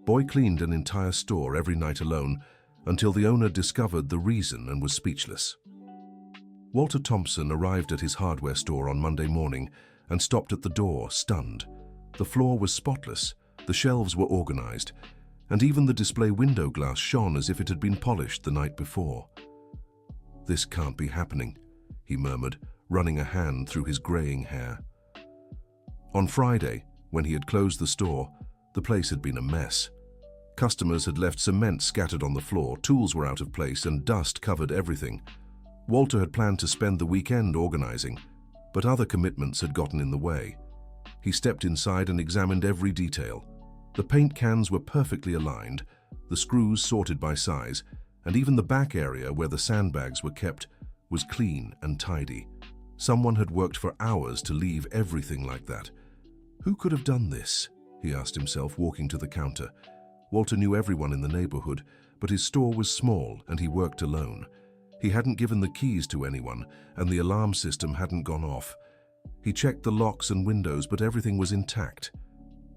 Boy cleaned an entire store every night alone until the owner discovered the reason and was speechless. Walter Thompson arrived at his hardware store on Monday morning and stopped at the door, stunned. The floor was spotless, the shelves were organized, and even the display window glass shone as if it had been polished the night before. "This can't be happening," he murmured, running a hand through his graying hair. On Friday, when he had closed the store, the place had been a mess. Customers had left cement scattered on the floor, tools were out of place, and dust covered everything. Walter had planned to spend the weekend organizing, but other commitments had gotten in the way. He stepped inside and examined every detail. The paint cans were perfectly aligned, the screws sorted by size, and even the back area where the sandbags were kept was clean and tidy. Someone had worked for hours to leave everything like that. Who could have done this? He asked himself, walking to the counter. Walter knew everyone in the neighborhood, but his store was small and he worked alone. He hadn't given the keys to anyone, and the alarm system hadn't gone off. He checked the locks and windows, but everything was intact.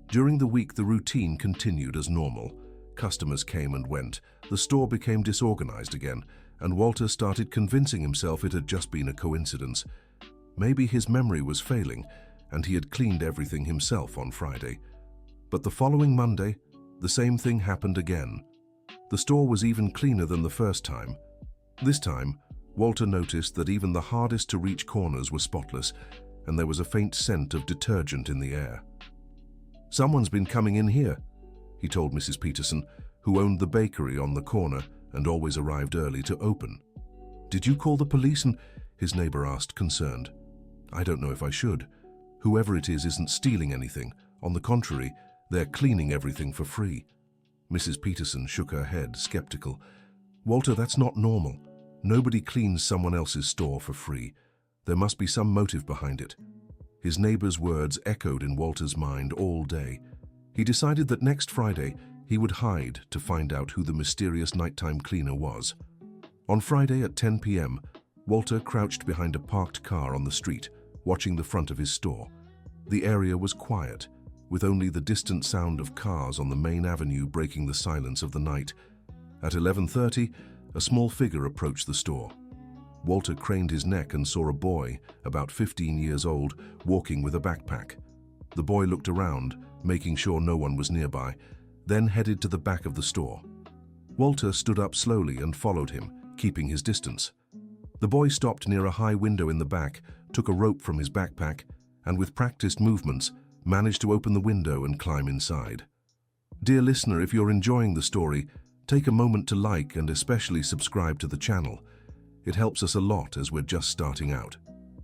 During the week, the routine continued as normal. Customers came and went. The store became disorganized again, and Walter started convincing himself it had just been a coincidence. Maybe his memory was failing, and he had cleaned everything himself on Friday. But the following Monday, the same thing happened again. The store was even cleaner than the first time. This time, Walter noticed that even the hardest-to-reach corners were spotless, and there was a faint scent of detergent in the air. "Someone's been coming in here," he told Mrs. Peterson, who owned the bakery on the corner and always arrived early to open. "Did you call the police?" his neighbor asked, concerned. "I don't know if I should. Whoever it is isn't stealing anything. On the contrary, they're cleaning everything for free." Mrs. Peterson shook her head, skeptical. "Walter, that's not normal. Nobody cleans someone else's store for free. There must be some motive behind it." His neighbor's words echoed in Walter's mind all day. He decided that next Friday he would hide to find out who the mysterious nighttime cleaner was. On Friday at 10 p.m., Walter crouched behind a parked car on the street, watching the front of his store. The area was quiet, with only the distant sound of cars on the main avenue breaking the silence of the night. At 11:30, a small figure approached the store. Walter craned his neck and saw a boy, about 15 years old, walking with a backpack. The boy looked around, making sure no one was nearby, then headed to the back of the store. Walter stood up slowly and followed him, keeping his distance. The boy stopped near a high window in the back, took a rope from his backpack, and with practiced movements, managed to open the window and climb inside. Dear listener, if you're enjoying the story, take a moment to like and especially subscribe to the channel. It helps us a lot as we're just starting out.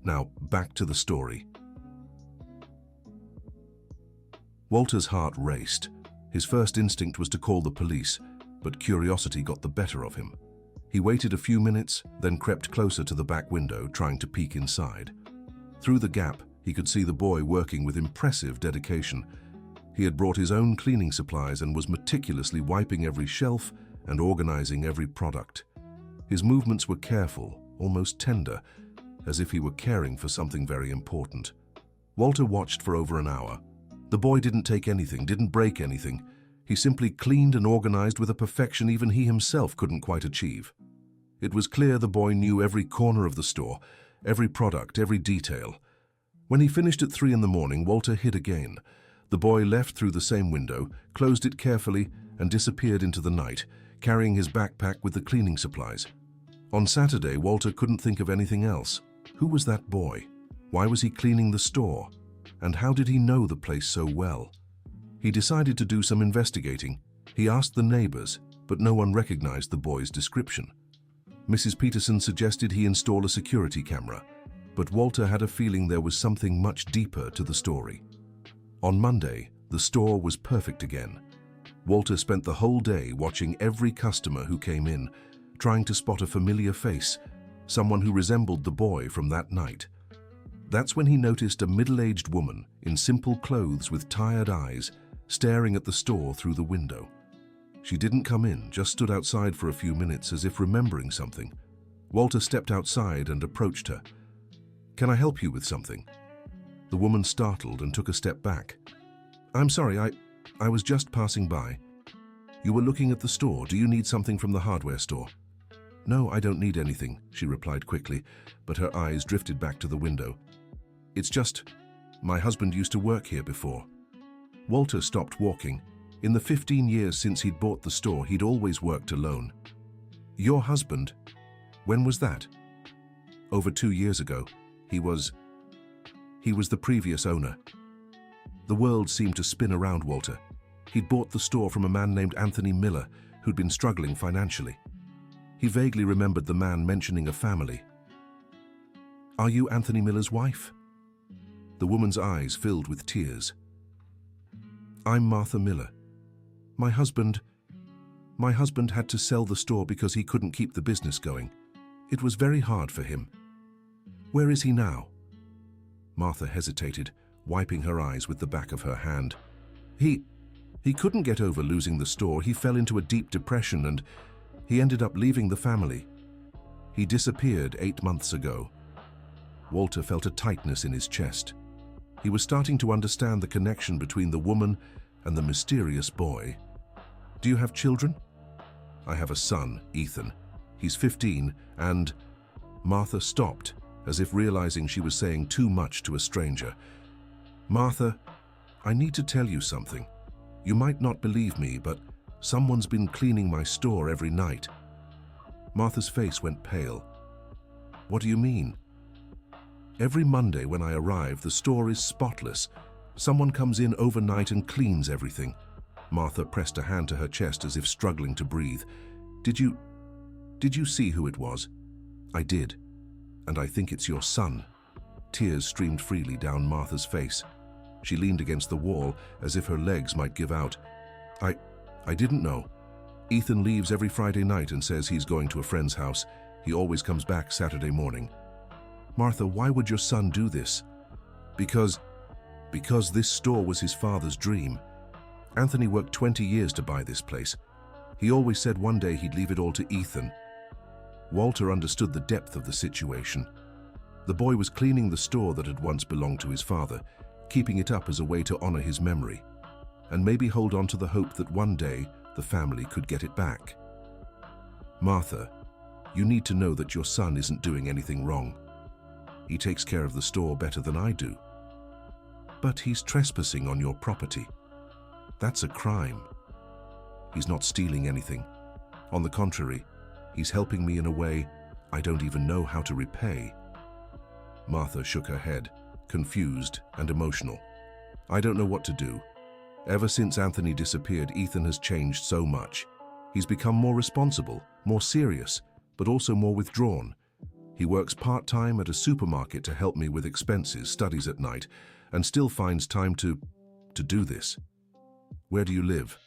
Now, back to the story. Walter's heart raced. His first instinct was to call the police, but curiosity got the better of him. He waited a few minutes, then crept closer to the back window, trying to peek inside. Through the gap, he could see the boy working with impressive dedication. He had brought his own cleaning supplies and was meticulously wiping every shelf and organizing every product. His movements were careful, almost tender, as if he were caring for something very important. Walter watched for over an hour. The boy didn't take anything, didn't break anything. He simply cleaned and organized with a perfection even he himself couldn't quite achieve. It was clear the boy knew every corner of the store, every product, every detail. When he finished at 3 in the morning, Walter hid again. The boy left through the same window, closed it carefully, and disappeared into the night, carrying his backpack with the cleaning supplies. On Saturday, Walter couldn't think of anything else. Who was that boy? Why was he cleaning the store? And how did he know the place so well? He decided to do some investigating. He asked the neighbors, but no one recognized the boy's description. Mrs. Peterson suggested he install a security camera, but Walter had a feeling there was something much deeper to the story. On Monday, the store was perfect again. Walter spent the whole day watching every customer who came in, trying to spot a familiar face, someone who resembled the boy from that night. That's when he noticed a middle-aged woman in simple clothes with tired eyes, staring at the store through the window. She didn't come in, just stood outside for a few minutes as if remembering something. Walter stepped outside and approached her. "Can I help you with something?" The woman startled and took a step back. "I'm sorry, I was just passing by." You were looking at the store. Do you need something from the hardware store? No, I don't need anything, she replied quickly, but her eyes drifted back to the window. It's just, my husband used to work here before. Walter stopped walking. In the 15 years since he'd bought the store, he'd always worked alone. Your husband? When was that? Over 2 years ago. He was the previous owner. The world seemed to spin around Walter. He'd bought the store from a man named Anthony Miller, who'd been struggling financially. He vaguely remembered the man mentioning a family. Are you Anthony Miller's wife? The woman's eyes filled with tears. I'm Martha Miller. My husband had to sell the store because he couldn't keep the business going. It was very hard for him. Where is he now? Martha hesitated, wiping her eyes with the back of her hand. He couldn't get over losing the store. He fell into a deep depression and he ended up leaving the family. He disappeared 8 months ago. Walter felt a tightness in his chest. He was starting to understand the connection between the woman and the mysterious boy. Do you have children? I have a son, Ethan. He's 15 and... Martha stopped, as if realizing she was saying too much to a stranger. Martha, I need to tell you something. You might not believe me, but someone's been cleaning my store every night. Martha's face went pale. What do you mean? Every Monday when I arrive, the store is spotless. Someone comes in overnight and cleans everything. Martha pressed a hand to her chest as if struggling to breathe. Did you see who it was? I did. And I think it's your son. Tears streamed freely down Martha's face. She leaned against the wall as if her legs might give out. I didn't know. Ethan leaves every Friday night and says he's going to a friend's house. He always comes back Saturday morning. Martha, why would your son do this? Because this store was his father's dream. Anthony worked 20 years to buy this place. He always said one day he'd leave it all to Ethan. Walter understood the depth of the situation. The boy was cleaning the store that had once belonged to his father, keeping it up as a way to honor his memory, and maybe hold on to the hope that one day the family could get it back. Martha, you need to know that your son isn't doing anything wrong. He takes care of the store better than I do. But he's trespassing on your property. That's a crime. He's not stealing anything. On the contrary, he's helping me in a way I don't even know how to repay. Martha shook her head, confused and emotional. I don't know what to do. Ever since Anthony disappeared, Ethan has changed so much. He's become more responsible, more serious, but also more withdrawn. He works part-time at a supermarket to help me with expenses, studies at night, and still finds time to do this. Where do you live?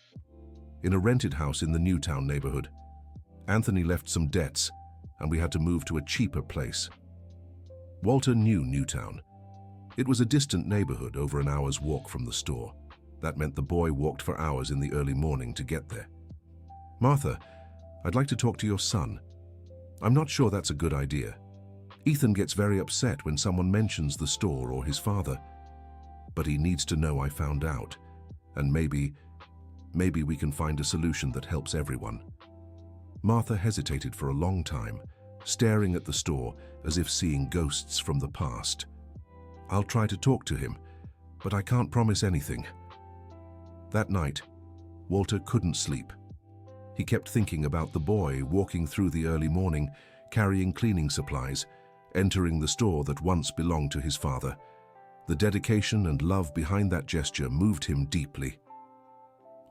In a rented house in the Newtown neighborhood. Anthony left some debts, and we had to move to a cheaper place. Walter knew Newtown. It was a distant neighborhood over an hour's walk from the store. That meant the boy walked for hours in the early morning to get there. Martha, I'd like to talk to your son. I'm not sure that's a good idea. Ethan gets very upset when someone mentions the store or his father. But he needs to know I found out, and maybe we can find a solution that helps everyone. Martha hesitated for a long time, staring at the store as if seeing ghosts from the past. I'll try to talk to him, but I can't promise anything. That night, Walter couldn't sleep. He kept thinking about the boy walking through the early morning, carrying cleaning supplies, entering the store that once belonged to his father. The dedication and love behind that gesture moved him deeply.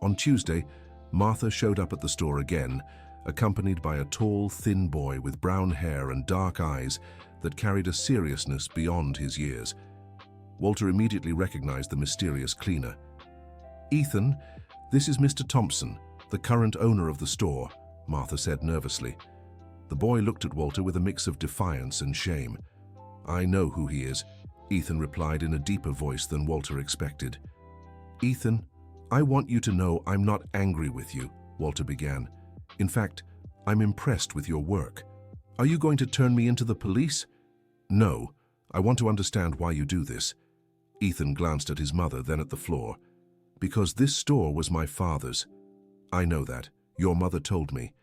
On Tuesday, Martha showed up at the store again, accompanied by a tall, thin boy with brown hair and dark eyes that carried a seriousness beyond his years. Walter immediately recognized the mysterious cleaner. Ethan, this is Mr. Thompson, the current owner of the store, Martha said nervously. The boy looked at Walter with a mix of defiance and shame. I know who he is, Ethan replied in a deeper voice than Walter expected. Ethan, I want you to know I'm not angry with you, Walter began. In fact, I'm impressed with your work. Are you going to turn me into the police? No, I want to understand why you do this. Ethan glanced at his mother, then at the floor. Because this store was my father's. I know that. Your mother told me.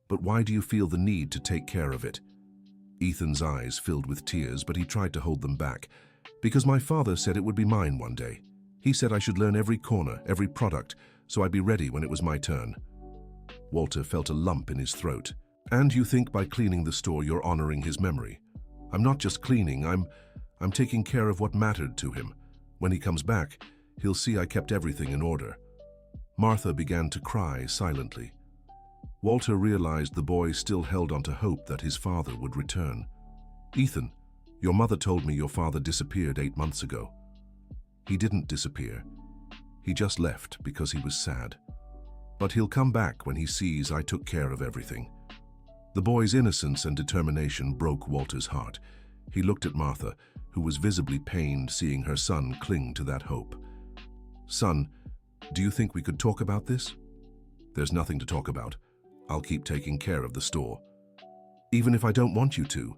But why do you feel the need to take care of it? Ethan's eyes filled with tears, but he tried to hold them back. Because my father said it would be mine one day. He said I should learn every corner, every product, so I'd be ready when it was my turn. Walter felt a lump in his throat. And you think by cleaning the store you're honoring his memory? I'm not just cleaning, I'm taking care of what mattered to him. When he comes back, he'll see I kept everything in order. Martha began to cry silently. Walter realized the boy still held on to hope that his father would return. Ethan, your mother told me your father disappeared 8 months ago. He didn't disappear. He just left because he was sad. But he'll come back when he sees I took care of everything. The boy's innocence and determination broke Walter's heart. He looked at Martha, who was visibly pained seeing her son cling to that hope. Son, do you think we could talk about this? There's nothing to talk about. I'll keep taking care of the store. Even if I don't want you to?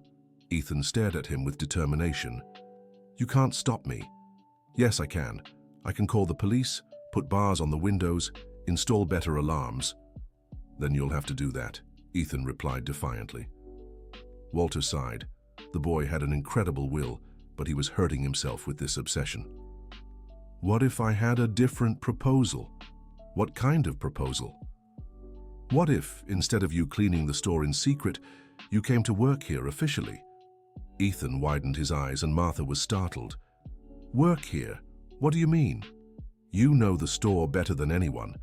Ethan stared at him with determination. You can't stop me. Yes, I can. I can call the police, put bars on the windows, install better alarms. Then you'll have to do that, Ethan replied defiantly. Walter sighed. The boy had an incredible will, but he was hurting himself with this obsession. What if I had a different proposal? What kind of proposal? What if, instead of you cleaning the store in secret, you came to work here officially? Ethan widened his eyes and Martha was startled. Work here? What do you mean? You know the store better than anyone.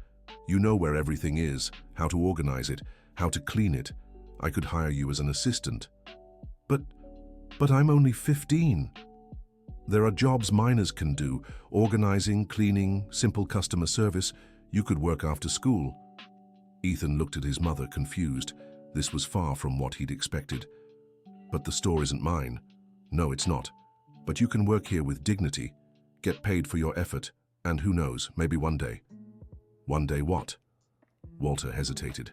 You know where everything is, how to organize it, how to clean it. I could hire you as an assistant. But I'm only 15. There are jobs minors can do, organizing, cleaning, simple customer service. You could work after school. Ethan looked at his mother, confused. This was far from what he'd expected. But the store isn't mine. No, it's not. But you can work here with dignity, get paid for your effort, and who knows, maybe one day. One day what? Walter hesitated.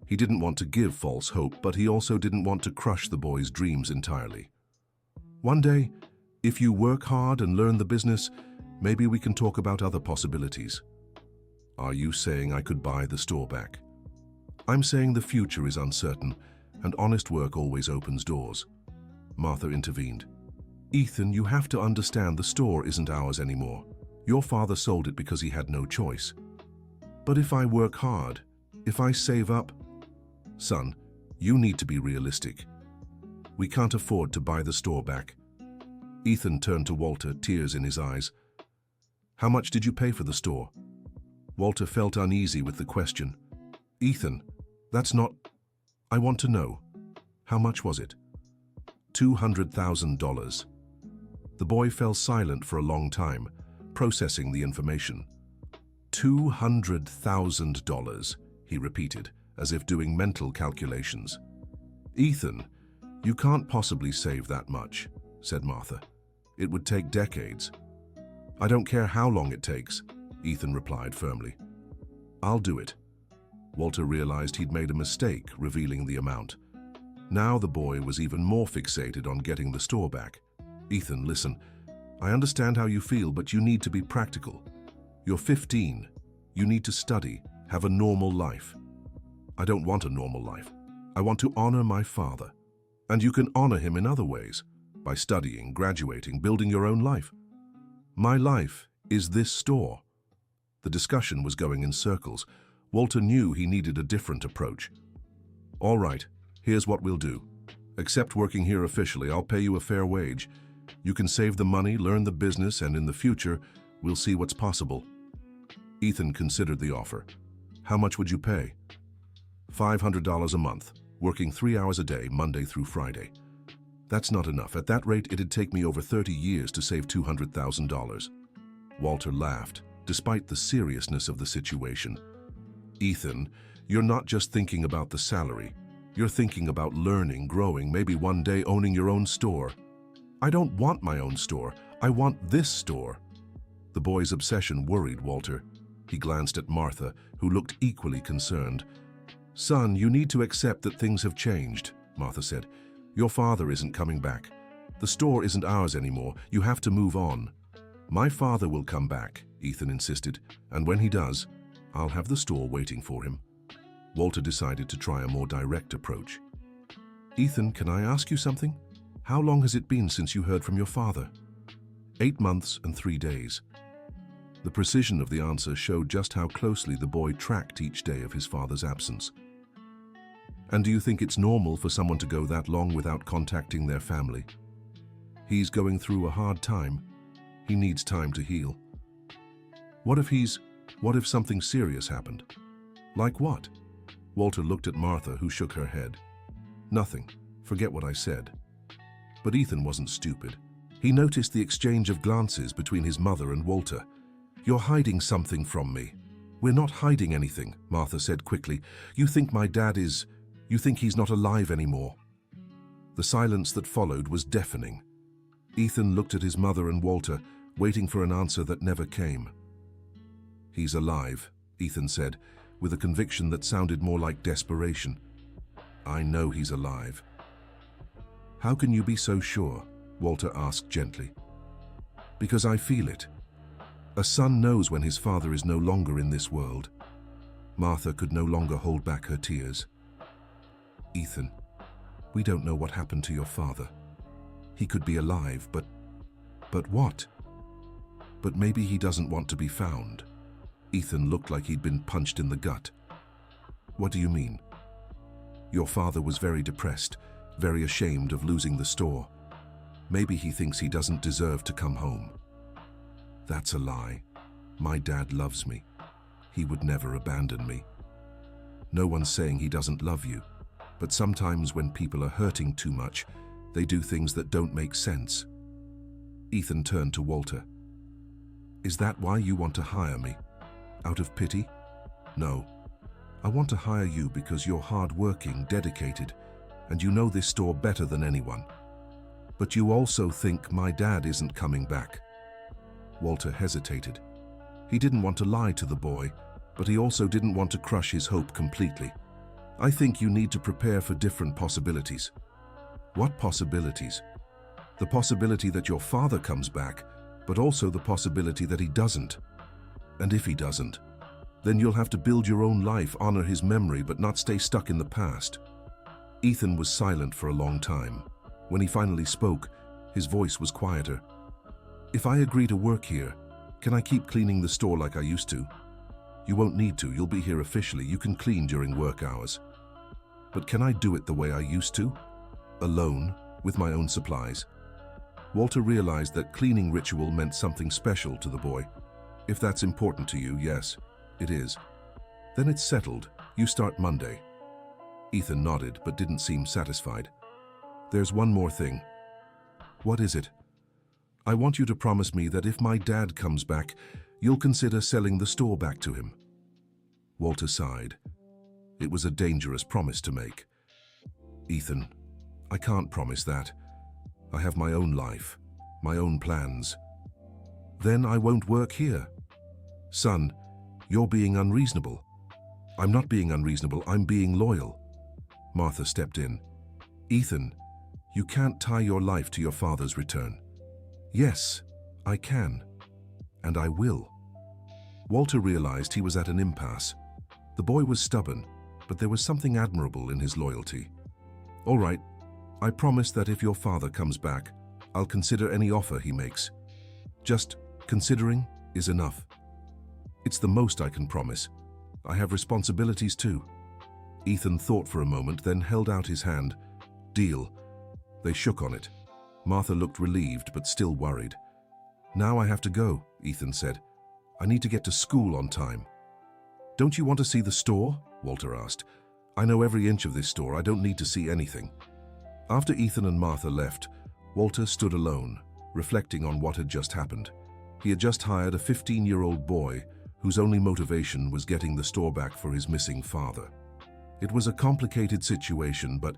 He didn't want to give false hope, but he also didn't want to crush the boy's dreams entirely. One day, if you work hard and learn the business, maybe we can talk about other possibilities. Are you saying I could buy the store back? I'm saying the future is uncertain, and honest work always opens doors. Martha intervened. Ethan, you have to understand the store isn't ours anymore. Your father sold it because he had no choice. But if I work hard, if I save up... Son, you need to be realistic. We can't afford to buy the store back. Ethan turned to Walter, tears in his eyes. How much did you pay for the store? Walter felt uneasy with the question. Ethan, that's not... I want to know. How much was it? $200,000. The boy fell silent for a long time, processing the information. $200,000, he repeated, as if doing mental calculations. Ethan, you can't possibly save that much, said Martha. It would take decades. I don't care how long it takes, Ethan replied firmly. I'll do it. Walter realized he'd made a mistake revealing the amount. Now the boy was even more fixated on getting the store back. Ethan, listen, I understand how you feel, but you need to be practical. You're 15. You need to study, have a normal life. I don't want a normal life. I want to honor my father. And you can honor him in other ways, by studying, graduating, building your own life. My life is this store. The discussion was going in circles. Walter knew he needed a different approach. All right, here's what we'll do. Accept working here officially. I'll pay you a fair wage. You can save the money, learn the business, and in the future, we'll see what's possible. Ethan considered the offer. How much would you pay? $500 a month, working 3 hours a day, Monday through Friday. That's not enough. At that rate, it'd take me over 30 years to save $200,000. Walter laughed, despite the seriousness of the situation. Ethan, you're not just thinking about the salary. You're thinking about learning, growing, maybe one day owning your own store. I don't want my own store. I want this store. The boy's obsession worried Walter. He glanced at Martha, who looked equally concerned. Son, you need to accept that things have changed, Martha said. Your father isn't coming back. The store isn't ours anymore. You have to move on. My father will come back, Ethan insisted, and when he does, I'll have the store waiting for him. Walter decided to try a more direct approach. Ethan, can I ask you something? How long has it been since you heard from your father? 8 months and 3 days. The precision of the answer showed just how closely the boy tracked each day of his father's absence. And do you think it's normal for someone to go that long without contacting their family? He's going through a hard time. He needs time to heal. What if something serious happened? Like what? Walter looked at Martha, who shook her head. Nothing. Forget what I said. But Ethan wasn't stupid. He noticed the exchange of glances between his mother and Walter. You're hiding something from me. We're not hiding anything, Martha said quickly. You think he's not alive anymore. The silence that followed was deafening. Ethan looked at his mother and Walter, waiting for an answer that never came. He's alive, Ethan said, with a conviction that sounded more like desperation. I know he's alive. How can you be so sure? Walter asked gently. Because I feel it. A son knows when his father is no longer in this world. Martha could no longer hold back her tears. Ethan, we don't know what happened to your father. He could be alive, but what? But maybe he doesn't want to be found. Ethan looked like he'd been punched in the gut. What do you mean? Your father was very depressed, very ashamed of losing the store. Maybe he thinks he doesn't deserve to come home. That's a lie. My dad loves me. He would never abandon me. No one's saying he doesn't love you, but sometimes when people are hurting too much, they do things that don't make sense. Ethan turned to Walter. Is that why you want to hire me? Out of pity? No. I want to hire you because you're hard-working, dedicated, and you know this store better than anyone. But you also think my dad isn't coming back. Walter hesitated. He didn't want to lie to the boy, but he also didn't want to crush his hope completely. I think you need to prepare for different possibilities. What possibilities? The possibility that your father comes back, but also the possibility that he doesn't. And if he doesn't, then you'll have to build your own life, honor his memory, but not stay stuck in the past. Ethan was silent for a long time. When he finally spoke, his voice was quieter. If I agree to work here, can I keep cleaning the store like I used to? You won't need to, you'll be here officially, you can clean during work hours. But can I do it the way I used to? Alone, with my own supplies? Walter realized that cleaning ritual meant something special to the boy. If that's important to you, yes, it is. Then it's settled. You start Monday. Ethan nodded, but didn't seem satisfied. There's one more thing. What is it? I want you to promise me that if my dad comes back, you'll consider selling the store back to him. Walter sighed. It was a dangerous promise to make. Ethan, I can't promise that. I have my own life, my own plans. Then I won't work here. Son, you're being unreasonable. I'm not being unreasonable, I'm being loyal. Martha stepped in. Ethan, you can't tie your life to your father's return. Yes, I can. And I will. Walter realized he was at an impasse. The boy was stubborn, but there was something admirable in his loyalty. All right, I promise that if your father comes back, I'll consider any offer he makes. Just considering is enough. It's the most I can promise. I have responsibilities too. Ethan thought for a moment, then held out his hand. Deal. They shook on it. Martha looked relieved, but still worried. Now I have to go, Ethan said. I need to get to school on time. Don't you want to see the store? Walter asked. I know every inch of this store. I don't need to see anything. After Ethan and Martha left, Walter stood alone, reflecting on what had just happened. He had just hired a 15-year-old boy whose only motivation was getting the store back for his missing father. It was a complicated situation, but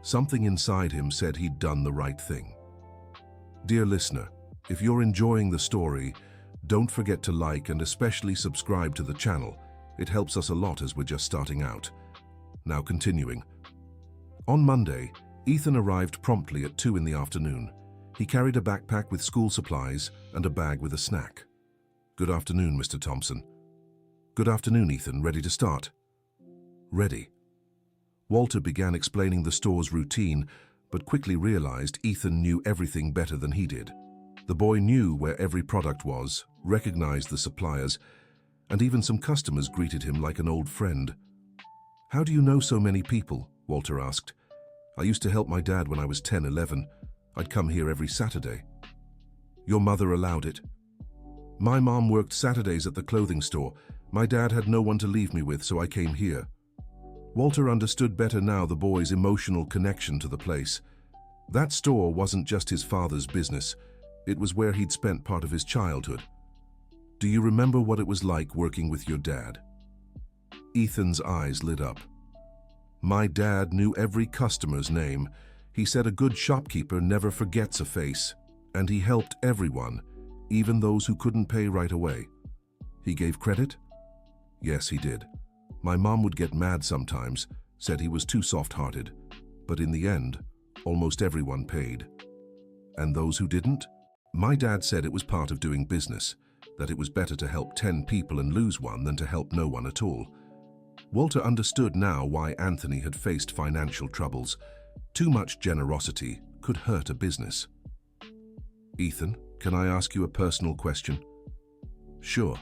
something inside him said he'd done the right thing. Dear listener, if you're enjoying the story, don't forget to like and especially subscribe to the channel. It helps us a lot as we're just starting out. Now continuing. On Monday, Ethan arrived promptly at 2 in the afternoon. He carried a backpack with school supplies and a bag with a snack. Good afternoon, Mr. Thompson. Good afternoon, Ethan. Ready to start? Ready. Walter began explaining the store's routine, but quickly realized Ethan knew everything better than he did. The boy knew where every product was, recognized the suppliers, and even some customers greeted him like an old friend. How do you know so many people? Walter asked. I used to help my dad when I was 10, 11. I'd come here every Saturday. Your mother allowed it? My mom worked Saturdays at the clothing store. My dad had no one to leave me with, so I came here. Walter understood better now the boy's emotional connection to the place. That store wasn't just his father's business. It was where he'd spent part of his childhood. Do you remember what it was like working with your dad? Ethan's eyes lit up. My dad knew every customer's name. He said a good shopkeeper never forgets a face, and he helped everyone, even those who couldn't pay right away. He gave credit? Yes, he did. My mom would get mad sometimes, said he was too soft-hearted, but in the end, almost everyone paid. And those who didn't? My dad said it was part of doing business, that it was better to help 10 people and lose one than to help no one at all. Walter understood now why Anthony had faced financial troubles. Too much generosity could hurt a business. Ethan, can I ask you a personal question? Sure.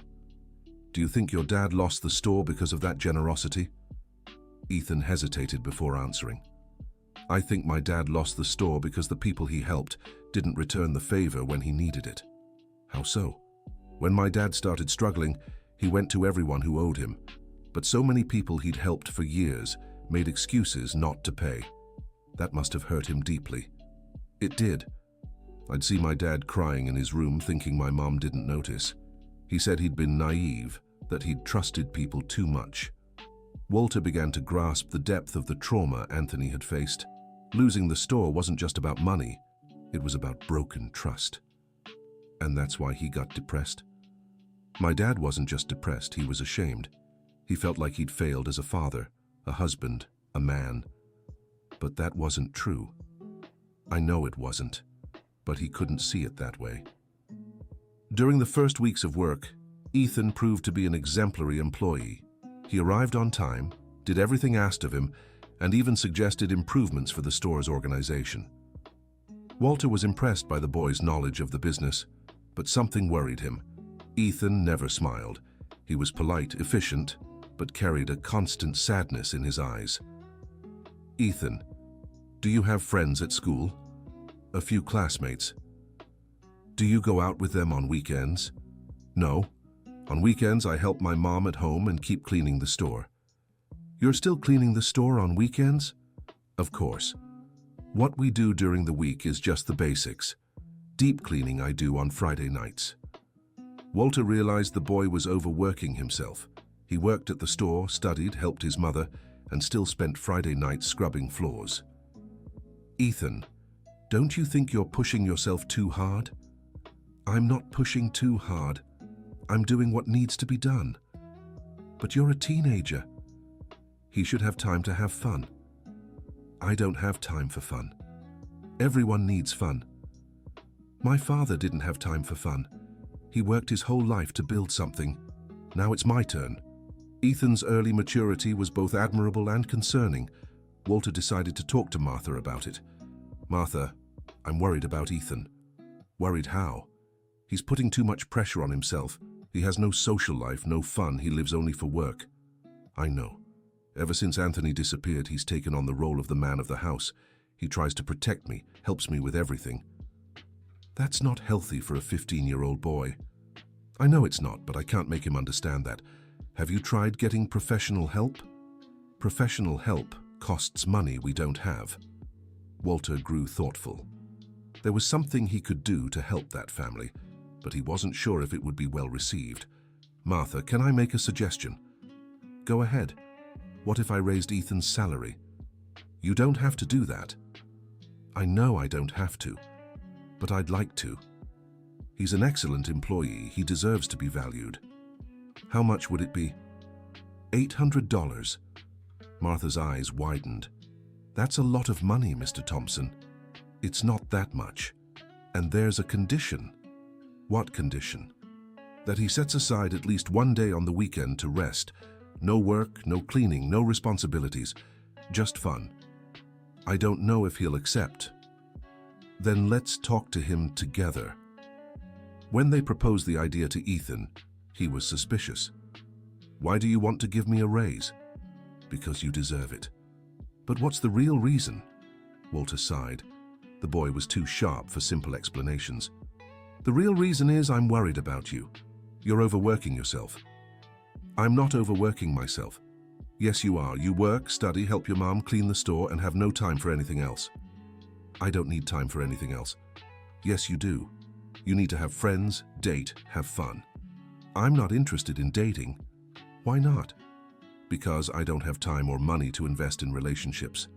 Do you think your dad lost the store because of that generosity? Ethan hesitated before answering. I think my dad lost the store because the people he helped didn't return the favor when he needed it. How so? When my dad started struggling, he went to everyone who owed him. But so many people he'd helped for years made excuses not to pay. That must have hurt him deeply. It did. I'd see my dad crying in his room thinking my mom didn't notice. He said he'd been naive, that he'd trusted people too much. Walter began to grasp the depth of the trauma Anthony had faced. Losing the store wasn't just about money, it was about broken trust. And that's why he got depressed. My dad wasn't just depressed, he was ashamed. He felt like he'd failed as a father, a husband, a man. But that wasn't true. I know it wasn't, but he couldn't see it that way. During the first weeks of work, Ethan proved to be an exemplary employee. He arrived on time, did everything asked of him, and even suggested improvements for the store's organization. Walter was impressed by the boy's knowledge of the business, but something worried him. Ethan never smiled. He was polite, efficient, but carried a constant sadness in his eyes. Ethan, do you have friends at school? A few classmates. Do you go out with them on weekends? No. On weekends, I help my mom at home and keep cleaning the store. You're still cleaning the store on weekends? Of course. What we do during the week is just the basics. Deep cleaning I do on Friday nights. Walter realized the boy was overworking himself. He worked at the store, studied, helped his mother, and still spent Friday nights scrubbing floors. Ethan, don't you think you're pushing yourself too hard? I'm not pushing too hard. I'm doing what needs to be done. But you're a teenager. He should have time to have fun. I don't have time for fun. Everyone needs fun. My father didn't have time for fun. He worked his whole life to build something. Now it's my turn. Ethan's early maturity was both admirable and concerning. Walter decided to talk to Martha about it. Martha, I'm worried about Ethan. Worried how? He's putting too much pressure on himself. He has no social life, no fun. He lives only for work. I know. Ever since Anthony disappeared, he's taken on the role of the man of the house. He tries to protect me, helps me with everything. That's not healthy for a 15-year-old boy. I know it's not, but I can't make him understand that. Have you tried getting professional help? Professional help costs money we don't have. Walter grew thoughtful. There was something he could do to help that family, but he wasn't sure if it would be well received. Martha, can I make a suggestion? Go ahead. What if I raised Ethan's salary? You don't have to do that. I know I don't have to, but I'd like to. He's an excellent employee. He deserves to be valued. How much would it be? $800. Martha's eyes widened. That's a lot of money, Mr. Thompson. It's not that much. And there's a condition. What condition? that he sets aside at least one day on the weekend to rest. No work, no cleaning, no responsibilities, just fun. I don't know if he'll accept. Then let's talk to him together. When they proposed the idea to Ethan, he was suspicious. Why do you want to give me a raise? Because you deserve it. But what's the real reason? Walter sighed. The boy was too sharp for simple explanations. The real reason is I'm worried about you. You're overworking yourself. I'm not overworking myself. Yes, you are. You work, study, help your mom, clean the store, and have no time for anything else. I don't need time for anything else. Yes, you do. You need to have friends, date, have fun. I'm not interested in dating. Why not? Because I don't have time or money to invest in relationships.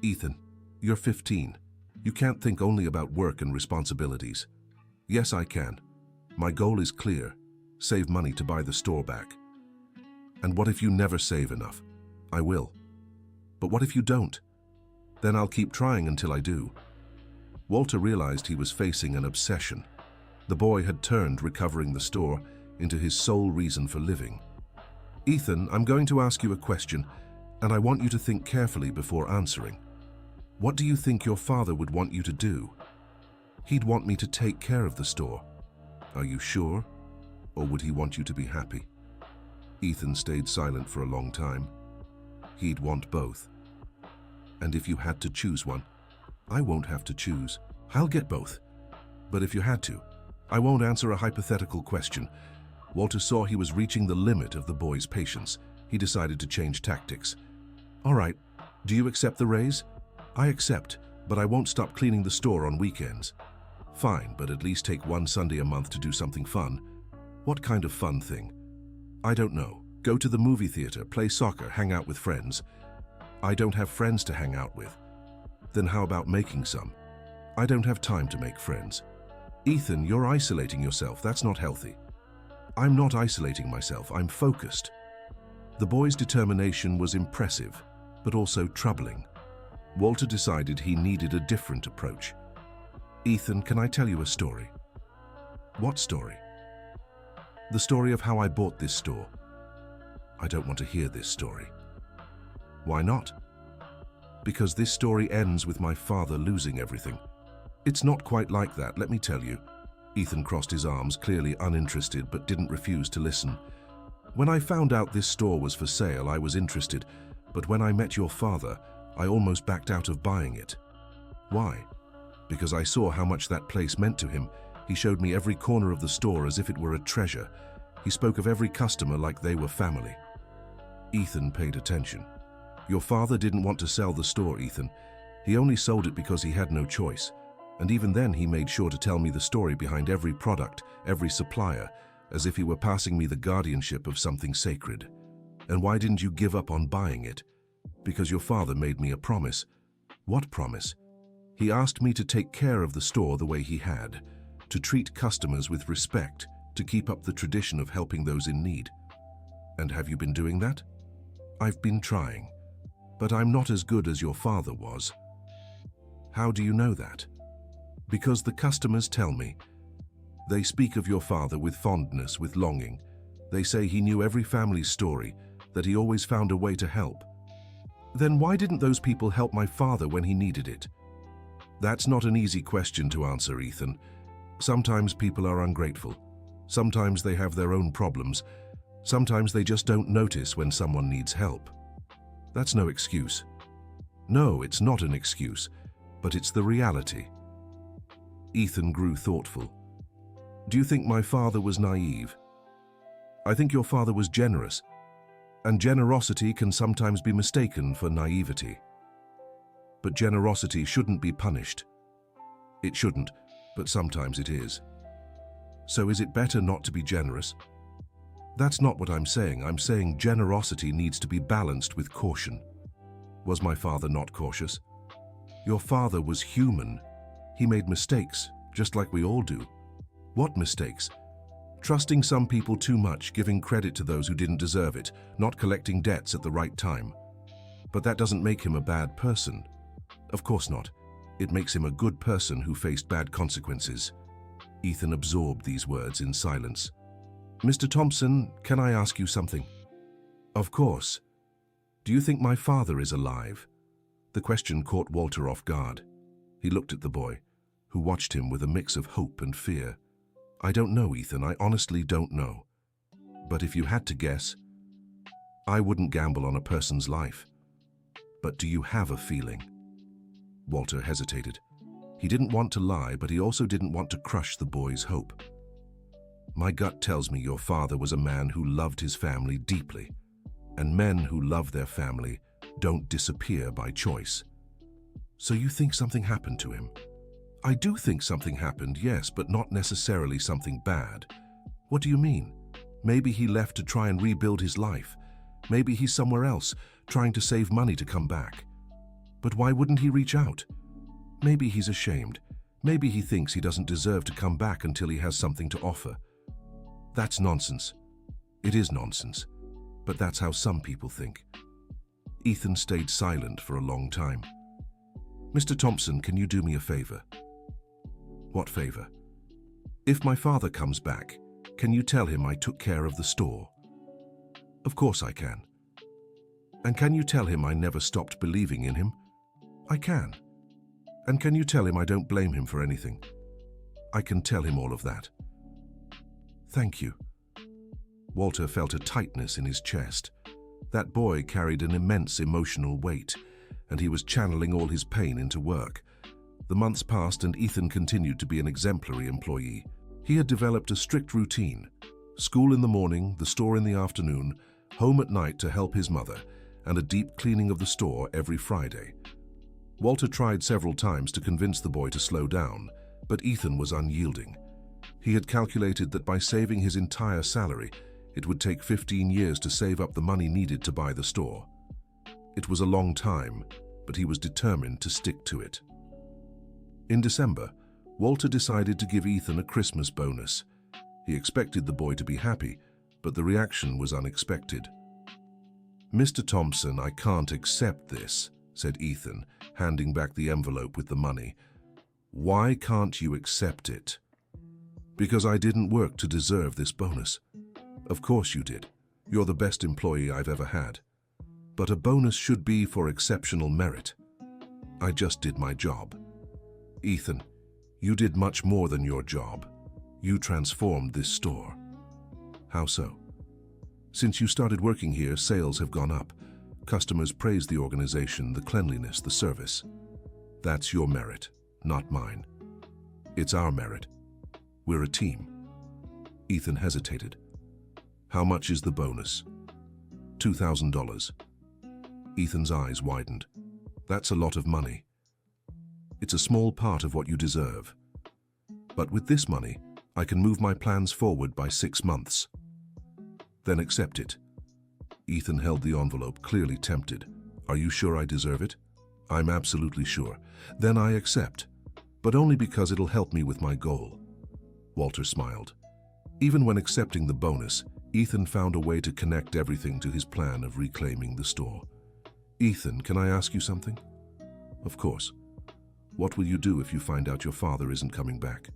Ethan, you're 15. You can't think only about work and responsibilities. Yes, I can. My goal is clear. Save money to buy the store back. And what if you never save enough? I will. But what if you don't? Then I'll keep trying until I do. Walter realized he was facing an obsession. The boy had turned recovering the store into his sole reason for living. Ethan, I'm going to ask you a question, and I want you to think carefully before answering. What do you think your father would want you to do? He'd want me to take care of the store. Are you sure? Or would he want you to be happy? Ethan stayed silent for a long time. He'd want both. And if you had to choose one, I won't have to choose. I'll get both. But if you had to, I won't answer a hypothetical question. Walter saw he was reaching the limit of the boy's patience. He decided to change tactics. All right, do you accept the raise? I accept, but I won't stop cleaning the store on weekends. Fine, but at least take one Sunday a month to do something fun. What kind of fun thing? I don't know. Go to the movie theater, play soccer, hang out with friends. I don't have friends to hang out with. Then how about making some? I don't have time to make friends. Ethan, you're isolating yourself. That's not healthy. I'm not isolating myself. I'm focused. The boy's determination was impressive, but also troubling. Walter decided he needed a different approach. Ethan, can I tell you a story? What story? The story of how I bought this store. I don't want to hear this story. Why not? Because this story ends with my father losing everything. It's not quite like that, let me tell you. Ethan crossed his arms, clearly uninterested, but didn't refuse to listen. When I found out this store was for sale, I was interested, but when I met your father, I almost backed out of buying it. Why? Because I saw how much that place meant to him. He showed me every corner of the store as if it were a treasure. He spoke of every customer like they were family. Ethan paid attention. Your father didn't want to sell the store, Ethan. He only sold it because he had no choice. And even then he made sure to tell me the story behind every product, every supplier, as if he were passing me the guardianship of something sacred. And why didn't you give up on buying it? Because your father made me a promise. What promise? He asked me to take care of the store the way he had, to treat customers with respect, to keep up the tradition of helping those in need. And have you been doing that? I've been trying, but I'm not as good as your father was. How do you know that? Because the customers tell me. They speak of your father with fondness, with longing. They say he knew every family's story, that he always found a way to help. Then why didn't those people help my father when he needed it? That's not an easy question to answer, Ethan. Sometimes people are ungrateful. Sometimes they have their own problems. Sometimes they just don't notice when someone needs help. That's no excuse. No, it's not an excuse, but it's the reality. Ethan grew thoughtful. Do you think my father was naive? I think your father was generous, and generosity can sometimes be mistaken for naivety. But generosity shouldn't be punished. It shouldn't, but sometimes it is. So is it better not to be generous? That's not what I'm saying. I'm saying generosity needs to be balanced with caution. Was my father not cautious? Your father was human. He made mistakes, just like we all do. What mistakes? Trusting some people too much, giving credit to those who didn't deserve it, not collecting debts at the right time. But that doesn't make him a bad person. Of course not. It makes him a good person who faced bad consequences. Ethan absorbed these words in silence. Mr. Thompson, can I ask you something? Of course. Do you think my father is alive? The question caught Walter off guard. He looked at the boy, who watched him with a mix of hope and fear. I don't know, Ethan, I honestly don't know. But if you had to guess, I wouldn't gamble on a person's life. But do you have a feeling? Walter hesitated. He didn't want to lie, but he also didn't want to crush the boy's hope. My gut tells me your father was a man who loved his family deeply, and men who love their family don't disappear by choice. So you think something happened to him? I do think something happened, yes, but not necessarily something bad. What do you mean? Maybe he left to try and rebuild his life. Maybe he's somewhere else, trying to save money to come back. But why wouldn't he reach out? Maybe he's ashamed. Maybe he thinks he doesn't deserve to come back until he has something to offer. That's nonsense. It is nonsense, but that's how some people think. Ethan stayed silent for a long time. Mr. Thompson, can you do me a favor? What favor? If my father comes back, can you tell him I took care of the store? Of course I can. And can you tell him I never stopped believing in him? I can. And can you tell him I don't blame him for anything? I can tell him all of that. Thank you. Walter felt a tightness in his chest. That boy carried an immense emotional weight, and he was channeling all his pain into work. The months passed and Ethan continued to be an exemplary employee. He had developed a strict routine: school in the morning, the store in the afternoon, home at night to help his mother, and a deep cleaning of the store every Friday. Walter tried several times to convince the boy to slow down, but Ethan was unyielding. He had calculated that by saving his entire salary, it would take 15 years to save up the money needed to buy the store. It was a long time, but he was determined to stick to it. In December, Walter decided to give Ethan a Christmas bonus. He expected the boy to be happy, but the reaction was unexpected. Mr. Thompson, I can't accept this, said Ethan, handing back the envelope with the money. Why can't you accept it? Because I didn't work to deserve this bonus. Of course you did. You're the best employee I've ever had. But a bonus should be for exceptional merit. I just did my job. Ethan, you did much more than your job. You transformed this store. How so? Since you started working here, sales have gone up. Customers praise the organization, the cleanliness, the service. That's your merit, not mine. It's our merit. We're a team. Ethan hesitated. How much is the bonus? $2,000. Ethan's eyes widened. That's a lot of money. It's a small part of what you deserve. But with this money, I can move my plans forward by 6 months. Then accept it. Ethan held the envelope, clearly tempted. Are you sure I deserve it? I'm absolutely sure. Then I accept, but only because it'll help me with my goal. Walter smiled. Even when accepting the bonus, Ethan found a way to connect everything to his plan of reclaiming the store. Ethan, can I ask you something? Of course. What will you do if you find out your father isn't coming back?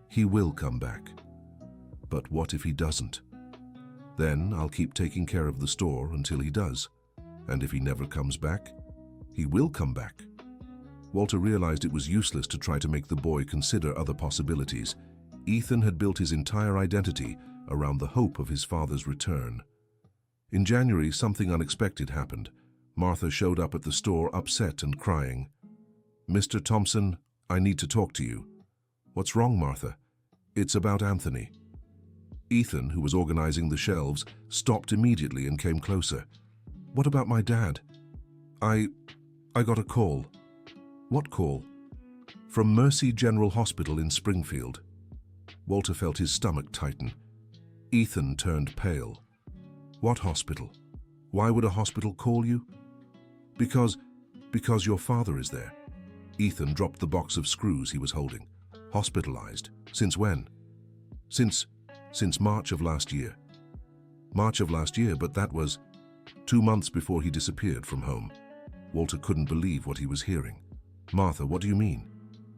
He will come back. But what if he doesn't? Then I'll keep taking care of the store until he does. And if he never comes back, he will come back. Walter realized it was useless to try to make the boy consider other possibilities. Ethan had built his entire identity around the hope of his father's return. In January, something unexpected happened. Martha showed up at the store upset and crying. Mr. Thompson, I need to talk to you. What's wrong, Martha? It's about Anthony. Ethan, who was organizing the shelves, stopped immediately and came closer. What about my dad? I got a call. What call? From Mercy General Hospital in Springfield. Walter felt his stomach tighten. Ethan turned pale. What hospital? Why would a hospital call you? Because your father is there. Ethan dropped the box of screws he was holding. Hospitalized? Since when? Since March of last year. March of last year, but that was 2 months before he disappeared from home. Walter couldn't believe what he was hearing. Martha, what do you mean?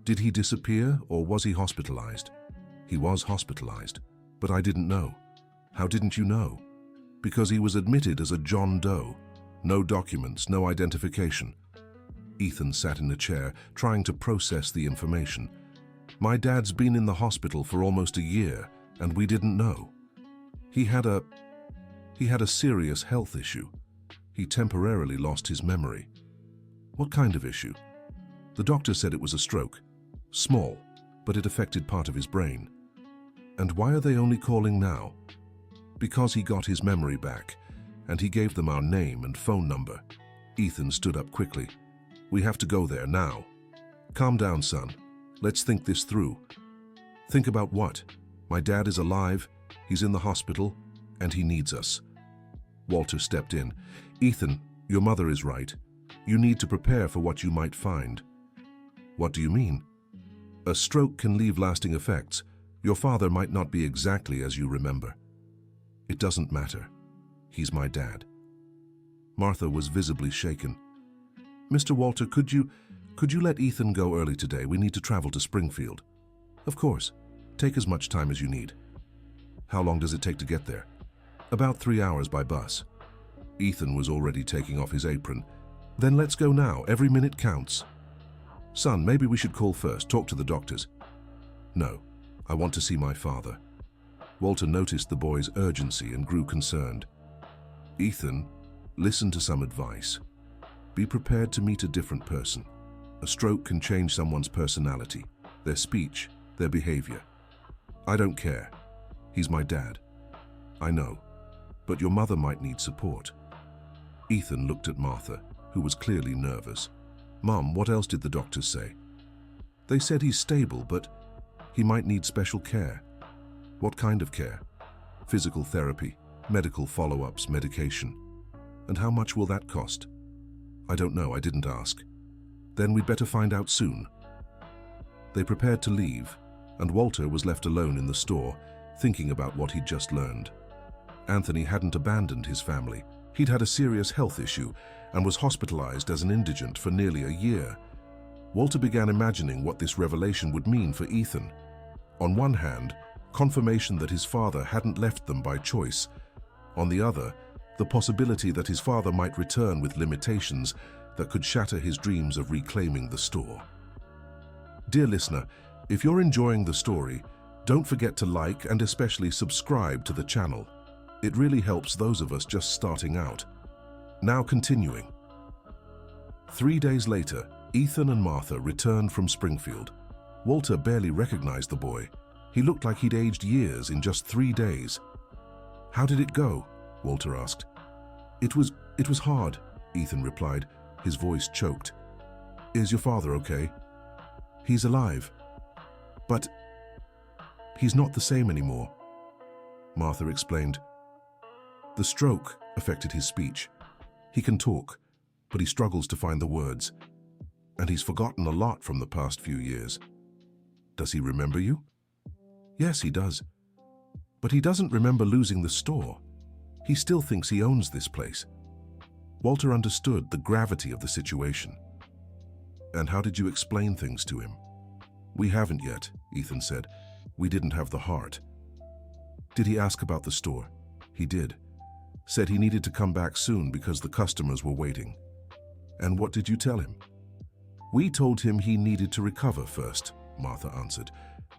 Did he disappear or was he hospitalized? He was hospitalized, but I didn't know. How didn't you know? Because he was admitted as a John Doe. No documents, no identification. Ethan sat in a chair, trying to process the information. My dad's been in the hospital for almost a year, and we didn't know. He had a serious health issue. He temporarily lost his memory. What kind of issue? The doctor said it was a stroke. Small, but it affected part of his brain. And why are they only calling now? Because he got his memory back, and he gave them our name and phone number. Ethan stood up quickly. We have to go there now. Calm down, son. Let's think this through. Think about what? My dad is alive, he's in the hospital, and he needs us. Walter stepped in. Ethan, your mother is right. You need to prepare for what you might find. What do you mean? A stroke can leave lasting effects. Your father might not be exactly as you remember. It doesn't matter. He's my dad. Martha was visibly shaken. Mr. Walter, could you let Ethan go early today? We need to travel to Springfield. Of course. Take as much time as you need. How long does it take to get there? About 3 hours by bus. Ethan was already taking off his apron. Then let's go now. Every minute counts. Son, maybe we should call first, talk to the doctors. No, I want to see my father. Walter noticed the boy's urgency and grew concerned. Ethan, listen to some advice. Be prepared to meet a different person. A stroke can change someone's personality, their speech, their behavior. I don't care. He's my dad. I know, but your mother might need support. Ethan looked at Martha, who was clearly nervous. Mom, what else did the doctors say? They said he's stable, but he might need special care. What kind of care? Physical therapy, medical follow-ups, medication. And how much will that cost? I don't know, I didn't ask. Then we'd better find out soon. They prepared to leave, and Walter was left alone in the store, thinking about what he'd just learned. Anthony hadn't abandoned his family. He'd had a serious health issue and was hospitalized as an indigent for nearly a year. Walter began imagining what this revelation would mean for Ethan. On one hand, confirmation that his father hadn't left them by choice. On the other, the possibility that his father might return with limitations that could shatter his dreams of reclaiming the store. Dear listener, if you're enjoying the story, don't forget to like and especially subscribe to the channel. It really helps those of us just starting out. Now continuing. 3 days later, Ethan and Martha returned from Springfield. Walter barely recognized the boy. He looked like he'd aged years in just 3 days. How did it go? Walter asked. It was hard, Ethan replied, his voice choked. Is your father okay? He's alive. But he's not the same anymore, Martha explained. The stroke affected his speech. He can talk, but he struggles to find the words. And he's forgotten a lot from the past few years. Does he remember you? Yes, he does. But he doesn't remember losing the store. He still thinks he owns this place. Walter understood the gravity of the situation. And how did you explain things to him? We haven't yet, Ethan said. We didn't have the heart. Did he ask about the store? He did. Said he needed to come back soon because the customers were waiting. And what did you tell him? We told him he needed to recover first, Martha answered.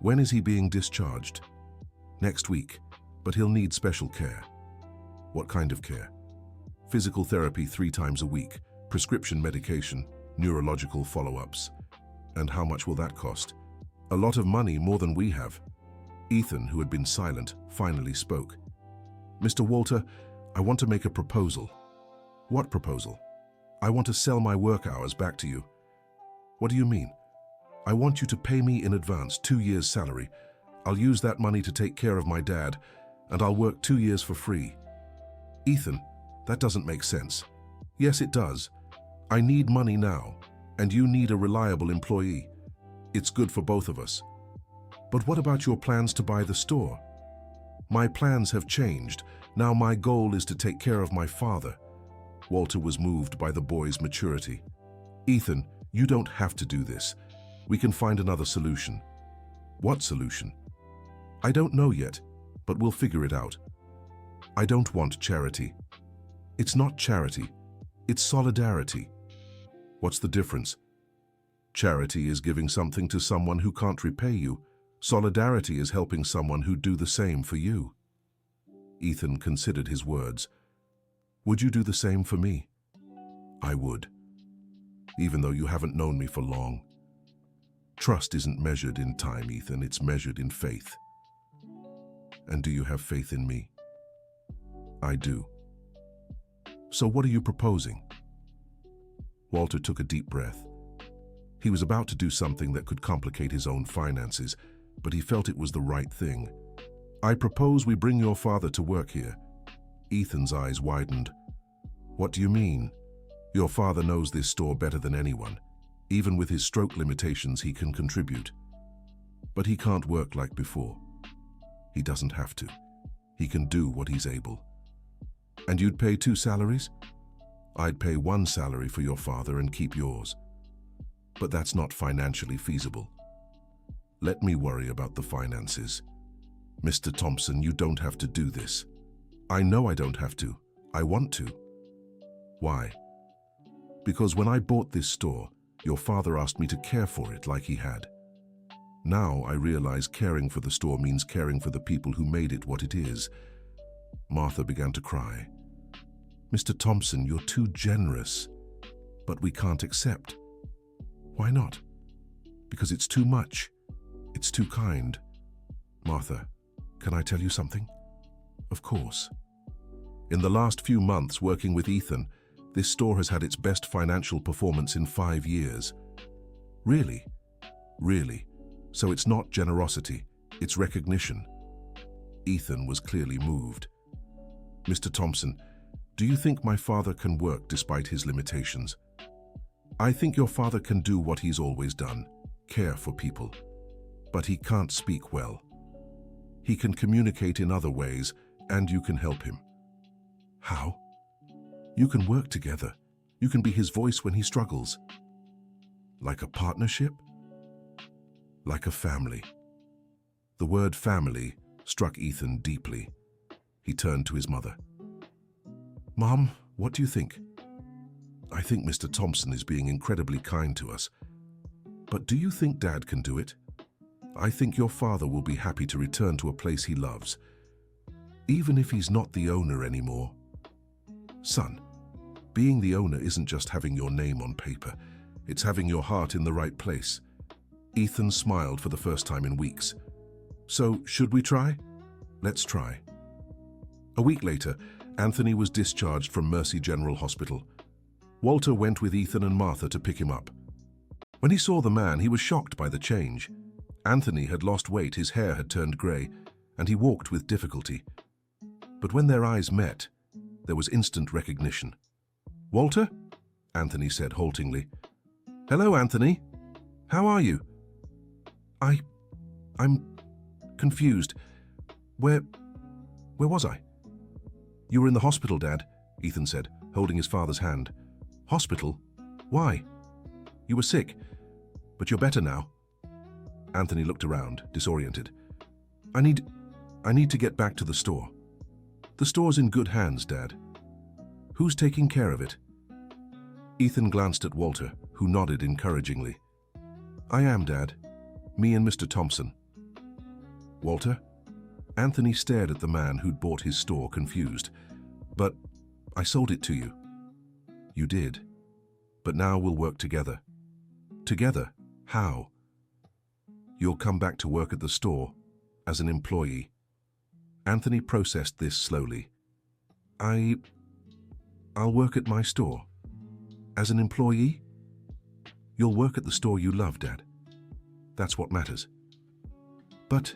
When is he being discharged? Next week, but he'll need special care. What kind of care? Physical therapy 3 times a week, prescription medication, neurological follow-ups. And how much will that cost? A lot of money, more than we have. Ethan, who had been silent, finally spoke. Mr. Walter, I want to make a proposal. What proposal? I want to sell my work hours back to you. What do you mean? I want you to pay me in advance 2 years' salary. I'll use that money to take care of my dad, and I'll work 2 years for free. Ethan, that doesn't make sense. Yes, it does. I need money now, and you need a reliable employee. It's good for both of us. But what about your plans to buy the store? My plans have changed. Now my goal is to take care of my father. Walter was moved by the boy's maturity. Ethan, you don't have to do this. We can find another solution. What solution? I don't know yet, but we'll figure it out. I don't want charity. It's not charity. It's solidarity. What's the difference? Charity is giving something to someone who can't repay you. Solidarity is helping someone who'd do the same for you. Ethan considered his words. Would you do the same for me? I would. Even though you haven't known me for long. Trust isn't measured in time, Ethan. It's measured in faith. And do you have faith in me? I do. So what are you proposing? Walter took a deep breath. He was about to do something that could complicate his own finances, but he felt it was the right thing. I propose we bring your father to work here. Ethan's eyes widened. What do you mean? Your father knows this store better than anyone. Even with his stroke limitations, he can contribute. But he can't work like before. He doesn't have to. He can do what he's able. And you'd pay 2 salaries? I'd pay 1 salary for your father and keep yours. But that's not financially feasible. Let me worry about the finances. Mr. Thompson, you don't have to do this. I know I don't have to. I want to. Why? Because when I bought this store, your father asked me to care for it like he had. Now I realize caring for the store means caring for the people who made it what it is. Martha began to cry. Mr. Thompson, you're too generous. But we can't accept. Why not? Because it's too much. It's too kind. Martha, can I tell you something? Of course. In the last few months working with Ethan, this store has had its best financial performance in 5 years. Really? Really? So it's not generosity, it's recognition. Ethan was clearly moved. Mr. Thompson, do you think my father can work despite his limitations? I think your father can do what he's always done, care for people. But he can't speak well. He can communicate in other ways, and you can help him. How? You can work together. You can be his voice when he struggles. Like a partnership? Like a family. The word family struck Ethan deeply. He turned to his mother. Mom, what do you think? I think Mr. Thompson is being incredibly kind to us. But do you think Dad can do it? I think your father will be happy to return to a place he loves, even if he's not the owner anymore. Son, being the owner isn't just having your name on paper, it's having your heart in the right place. Ethan smiled for the first time in weeks. So, should we try? Let's try. A week later, Anthony was discharged from Mercy General Hospital. Walter went with Ethan and Martha to pick him up. When he saw the man, he was shocked by the change. Anthony had lost weight, his hair had turned grey, and he walked with difficulty. But when their eyes met, there was instant recognition. Walter? Anthony said haltingly. Hello, Anthony. How are you? I'm confused. Where was I? You were in the hospital, Dad, Ethan said, holding his father's hand. Hospital? Why? You were sick, but you're better now. Anthony looked around, disoriented. I need to get back to the store. The store's in good hands, Dad. Who's taking care of it? Ethan glanced at Walter, who nodded encouragingly. I am, Dad. Me and Mr. Thompson. Walter? Anthony stared at the man who'd bought his store, confused. But I sold it to you. You did. But now we'll work together. Together? How? You'll come back to work at the store as an employee. Anthony processed this slowly. I'll work at my store. As an employee? You'll work at the store you love, Dad. That's what matters. But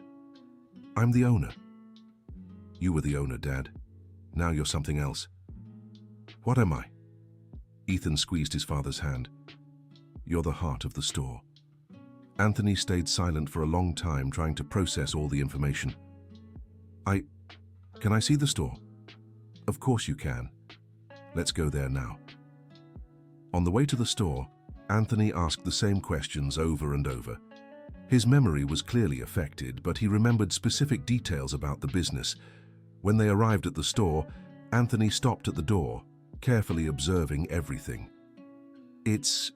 I'm the owner. You were the owner, Dad. Now you're something else. What am I? Ethan squeezed his father's hand. You're the heart of the store. Anthony stayed silent for a long time, trying to process all the information. Can I see the store? Of course you can. Let's go there now. On the way to the store, Anthony asked the same questions over and over. His memory was clearly affected, but he remembered specific details about the business. When they arrived at the store, Anthony stopped at the door, carefully observing everything. It's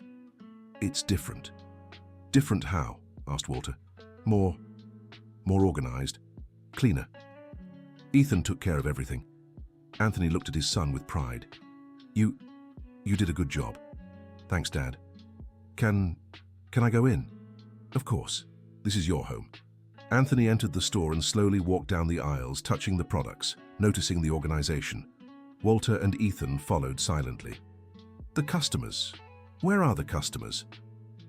different. Different how? Asked Walter. More organized, cleaner. Ethan took care of everything. Anthony looked at his son with pride. You did a good job. Thanks, Dad. Can I go in? Of course. This is your home. Anthony entered the store and slowly walked down the aisles, touching the products, noticing the organization. Walter and Ethan followed silently. The customers. Where are the customers?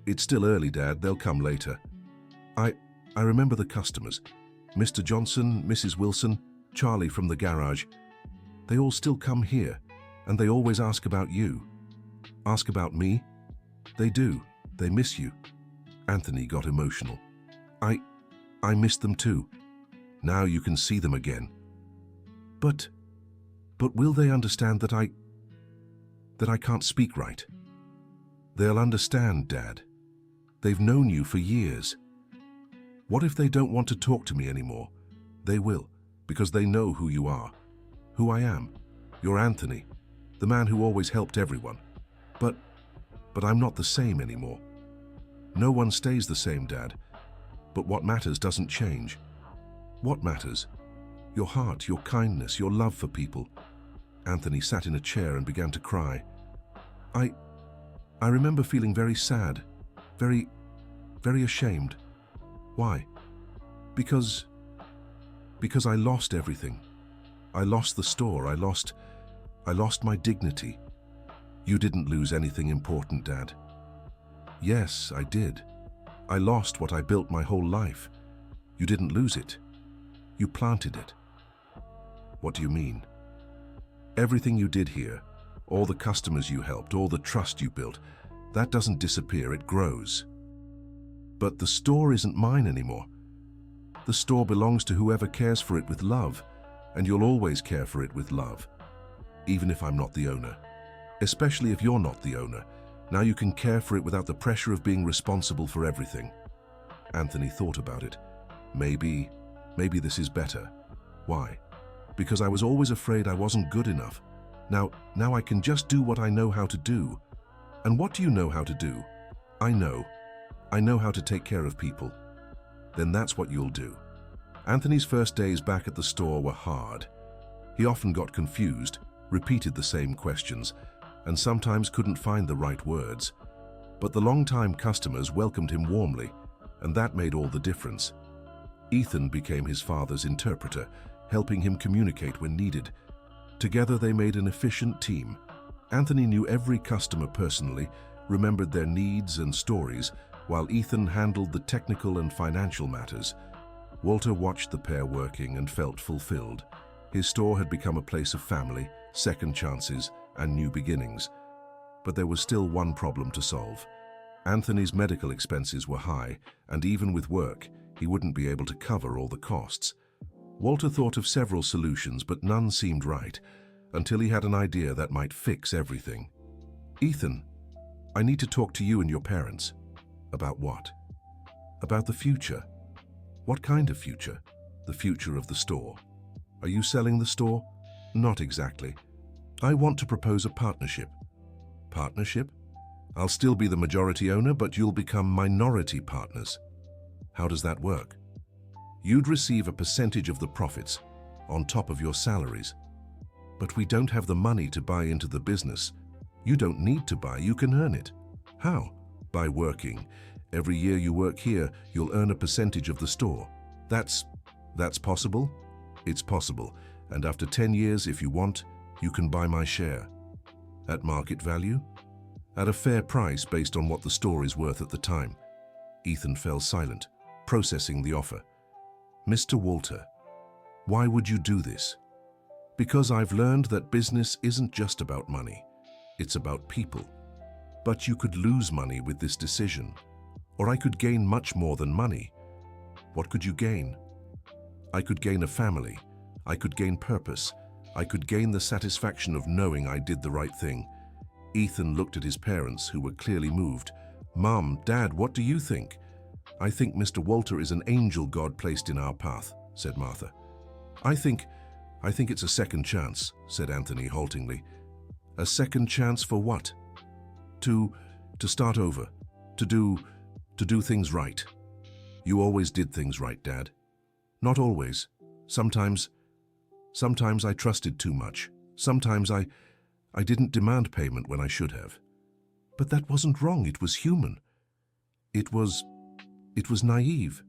It's still early, Dad. They'll come later. I remember the customers. Mr. Johnson, Mrs. Wilson, Charlie from the garage. They all still come here, and they always ask about you. Ask about me? They do. They miss you. Anthony got emotional. I missed them too. Now you can see them again. But will they understand that I can't speak right? They'll understand, Dad. They've known you for years. What if they don't want to talk to me anymore? They will, because they know who you are, who I am. You're Anthony, the man who always helped everyone. But I'm not the same anymore. No one stays the same, Dad. But what matters doesn't change. What matters? Your heart, your kindness, your love for people. Anthony sat in a chair and began to cry. I remember feeling very sad, very ashamed. Why? Because I lost everything. I lost the store. I lost my dignity. You didn't lose anything important, Dad. Yes, I did. I lost what I built my whole life. You didn't lose it. You planted it. What do you mean? Everything you did here, all the customers you helped, all the trust you built, that doesn't disappear, it grows. But the store isn't mine anymore. The store belongs to whoever cares for it with love, and you'll always care for it with love, even if I'm not the owner. Especially if you're not the owner. Now you can care for it without the pressure of being responsible for everything. Anthony thought about it. Maybe this is better. Why? Because I was always afraid I wasn't good enough. Now I can just do what I know how to do. And what do you know how to do? I know how to take care of people. Then that's what you'll do. Anthony's first days back at the store were hard. He often got confused, repeated the same questions, and sometimes couldn't find the right words. But the long-time customers welcomed him warmly, and that made all the difference. Ethan became his father's interpreter, helping him communicate when needed. Together they made an efficient team. Anthony knew every customer personally, remembered their needs and stories, while Ethan handled the technical and financial matters. Walter watched the pair working and felt fulfilled. His store had become a place of family, second chances, and new beginnings. But there was still one problem to solve. Anthony's medical expenses were high, and even with work, he wouldn't be able to cover all the costs. Walter thought of several solutions, but none seemed right, until he had an idea that might fix everything. Ethan, I need to talk to you and your parents. About what? About the future. What kind of future? The future of the store. Are you selling the store? Not exactly. I want to propose a partnership. Partnership? I'll still be the majority owner, but you'll become minority partners. How does that work? You'd receive a percentage of the profits on top of your salaries. But we don't have the money to buy into the business. You don't need to buy, you can earn it. How? By working. Every year you work here, you'll earn a percentage of the store. That's possible? It's possible. And after 10 years, if you want, you can buy my share. At market value? At a fair price based on what the store is worth at the time. Ethan fell silent, processing the offer. Mr. Walter, why would you do this? Because I've learned that business isn't just about money. It's about people. But you could lose money with this decision. Or I could gain much more than money. What could you gain? I could gain a family. I could gain purpose. I could gain the satisfaction of knowing I did the right thing. Ethan looked at his parents, who were clearly moved. Mom, Dad, what do you think? I think Mr. Walter is an angel God placed in our path, said Martha. I think I think it's a second chance, said Anthony haltingly. A second chance for what? To start over. To do things right. You always did things right, Dad. Not always. Sometimes I trusted too much. Sometimes I didn't demand payment when I should have. But that wasn't wrong, it was human. It was naive.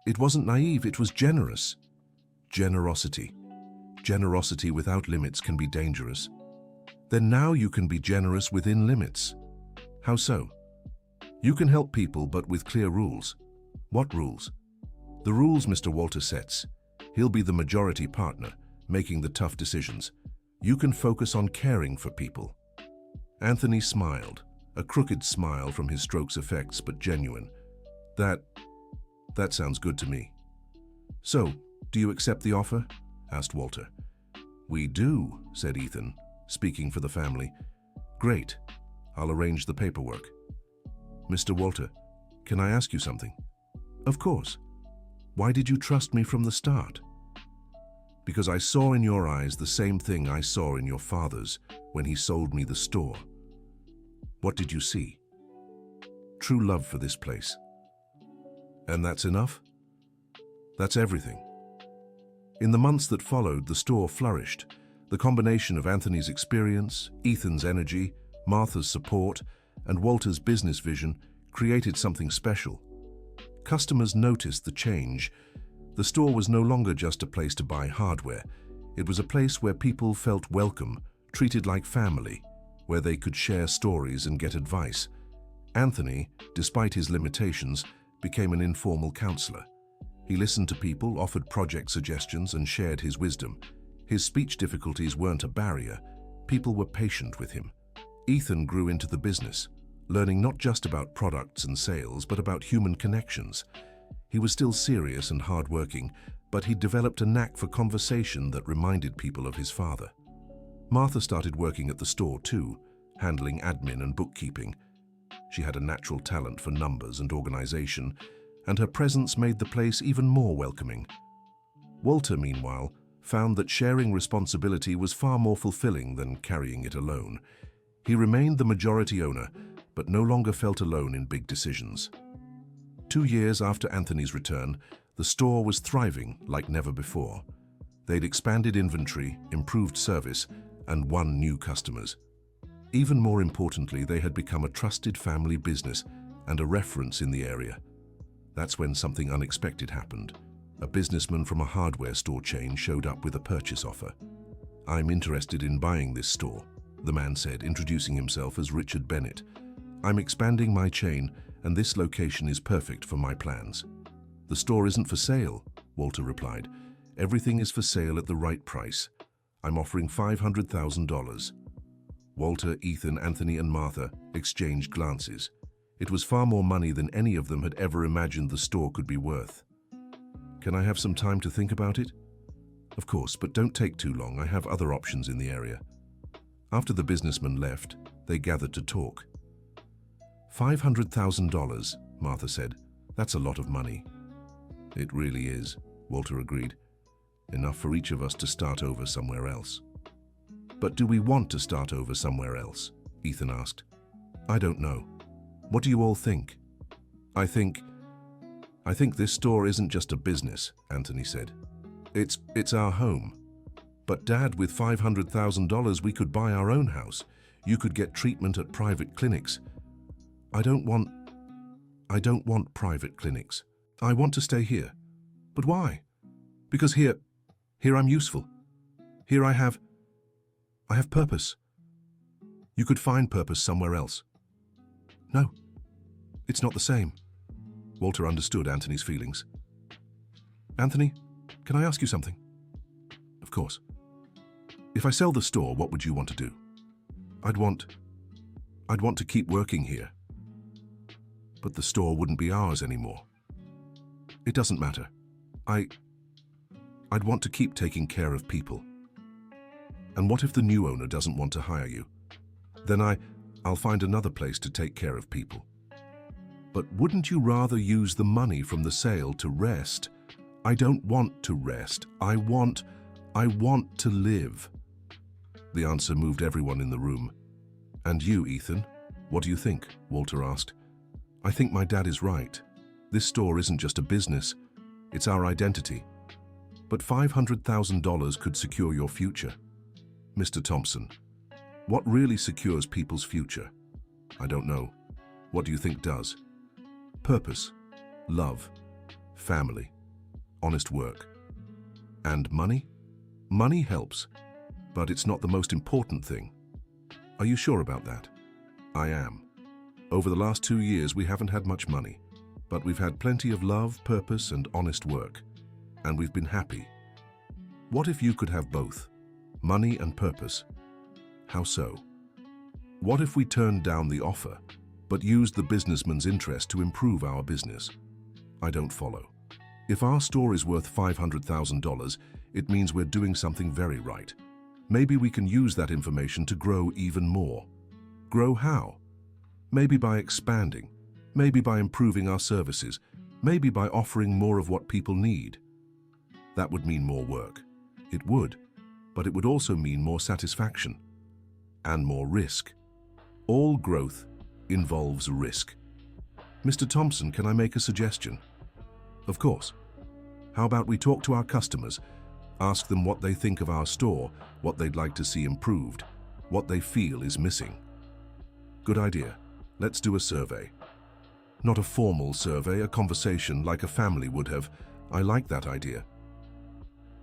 It wasn't naive, it was generous. Generosity. Generosity without limits can be dangerous. Then now you can be generous within limits. How so? You can help people, but with clear rules. What rules? The rules Mr. Walter sets. He'll be the majority partner, making the tough decisions. You can focus on caring for people. Anthony smiled, a crooked smile from his stroke's effects, but genuine. That sounds good to me. So, do you accept the offer? Asked Walter. We do, said Ethan, speaking for the family. Great. I'll arrange the paperwork. Mr. Walter, can I ask you something? Of course. Why did you trust me from the start? Because I saw in your eyes the same thing I saw in your father's when he sold me the store. What did you see? True love for this place. And that's enough? That's everything. In the months that followed, the store flourished. The combination of Anthony's experience, Ethan's energy, Martha's support, and Walter's business vision created something special. Customers noticed the change. The store was no longer just a place to buy hardware. It was a place where people felt welcome, treated like family, where they could share stories and get advice. Anthony, despite his limitations, became an informal counselor. He listened to people, offered project suggestions, and shared his wisdom. His speech difficulties weren't a barrier. People were patient with him. Ethan grew into the business, learning not just about products and sales, but about human connections. He was still serious and hardworking, but he developed a knack for conversation that reminded people of his father. Martha started working at the store too, handling admin and bookkeeping. She had a natural talent for numbers and organization, and her presence made the place even more welcoming. Walter, meanwhile, found that sharing responsibility was far more fulfilling than carrying it alone. He remained the majority owner, but no longer felt alone in big decisions. 2 years after Anthony's return, the store was thriving like never before. They'd expanded inventory, improved service, and won new customers. Even more importantly, they had become a trusted family business and a reference in the area. That's when something unexpected happened. A businessman from a hardware store chain showed up with a purchase offer. "I'm interested in buying this store," the man said, introducing himself as Richard Bennett. "I'm expanding my chain, and this location is perfect for my plans." "The store isn't for sale," Walter replied. "Everything is for sale at the right price. I'm offering $500,000. Walter, Ethan, Anthony, and Martha exchanged glances. It was far more money than any of them had ever imagined the store could be worth. "Can I have some time to think about it?" "Of course, but don't take too long. I have other options in the area." After the businessman left, they gathered to talk. $500,000, Martha said. "That's a lot of money." "It really is," Walter agreed. "Enough for each of us to start over somewhere else." "But do we want to start over somewhere else?" Ethan asked. "I don't know. What do you all think?" I think this store isn't just a business," Anthony said. It's our home. But Dad, with $500,000 we could buy our own house. You could get treatment at private clinics." I don't want private clinics. I want to stay here." "But why?" "Because here I'm useful. Here I have purpose. You could find purpose somewhere else." "No, it's not the same." Walter understood Anthony's feelings. "Anthony, can I ask you something?" "Of course." "If I sell the store, what would you want to do?" I'd want to keep working here." "But the store wouldn't be ours anymore." "It doesn't matter. I'd want to keep taking care of people." "And what if the new owner doesn't want to hire you?" "Then I'll find another place to take care of people." "But wouldn't you rather use the money from the sale to rest?" "I don't want to rest. I want I want to live. The answer moved everyone in the room. And you, Ethan? What do you think? Walter asked. I think my dad is right. This store isn't just a business, it's our identity. But $500,000 could secure your future. Mr. Thompson, what really secures people's future? I don't know. What do you think does? Purpose, love, family, honest work. And money? Money helps, but it's not the most important thing. Are you sure about that? I am. Over the last 2 years, we haven't had much money, but we've had plenty of love, purpose, and honest work. And we've been happy. What if you could have both? Money and purpose. How so? What if we turned down the offer, but used the businessman's interest to improve our business? I don't follow. If our store is worth $500,000, it means we're doing something very right. Maybe we can use that information to grow even more. Grow how? Maybe by expanding, maybe by improving our services, maybe by offering more of what people need. That would mean more work. It would, but it would also mean more satisfaction and more risk. All growth involves risk. Mr. Thompson, can I make a suggestion? Of course. How about we talk to our customers, ask them what they think of our store, what they'd like to see improved, what they feel is missing. Good idea. Let's do a survey. Not a formal survey, a conversation like a family would have. I like that idea.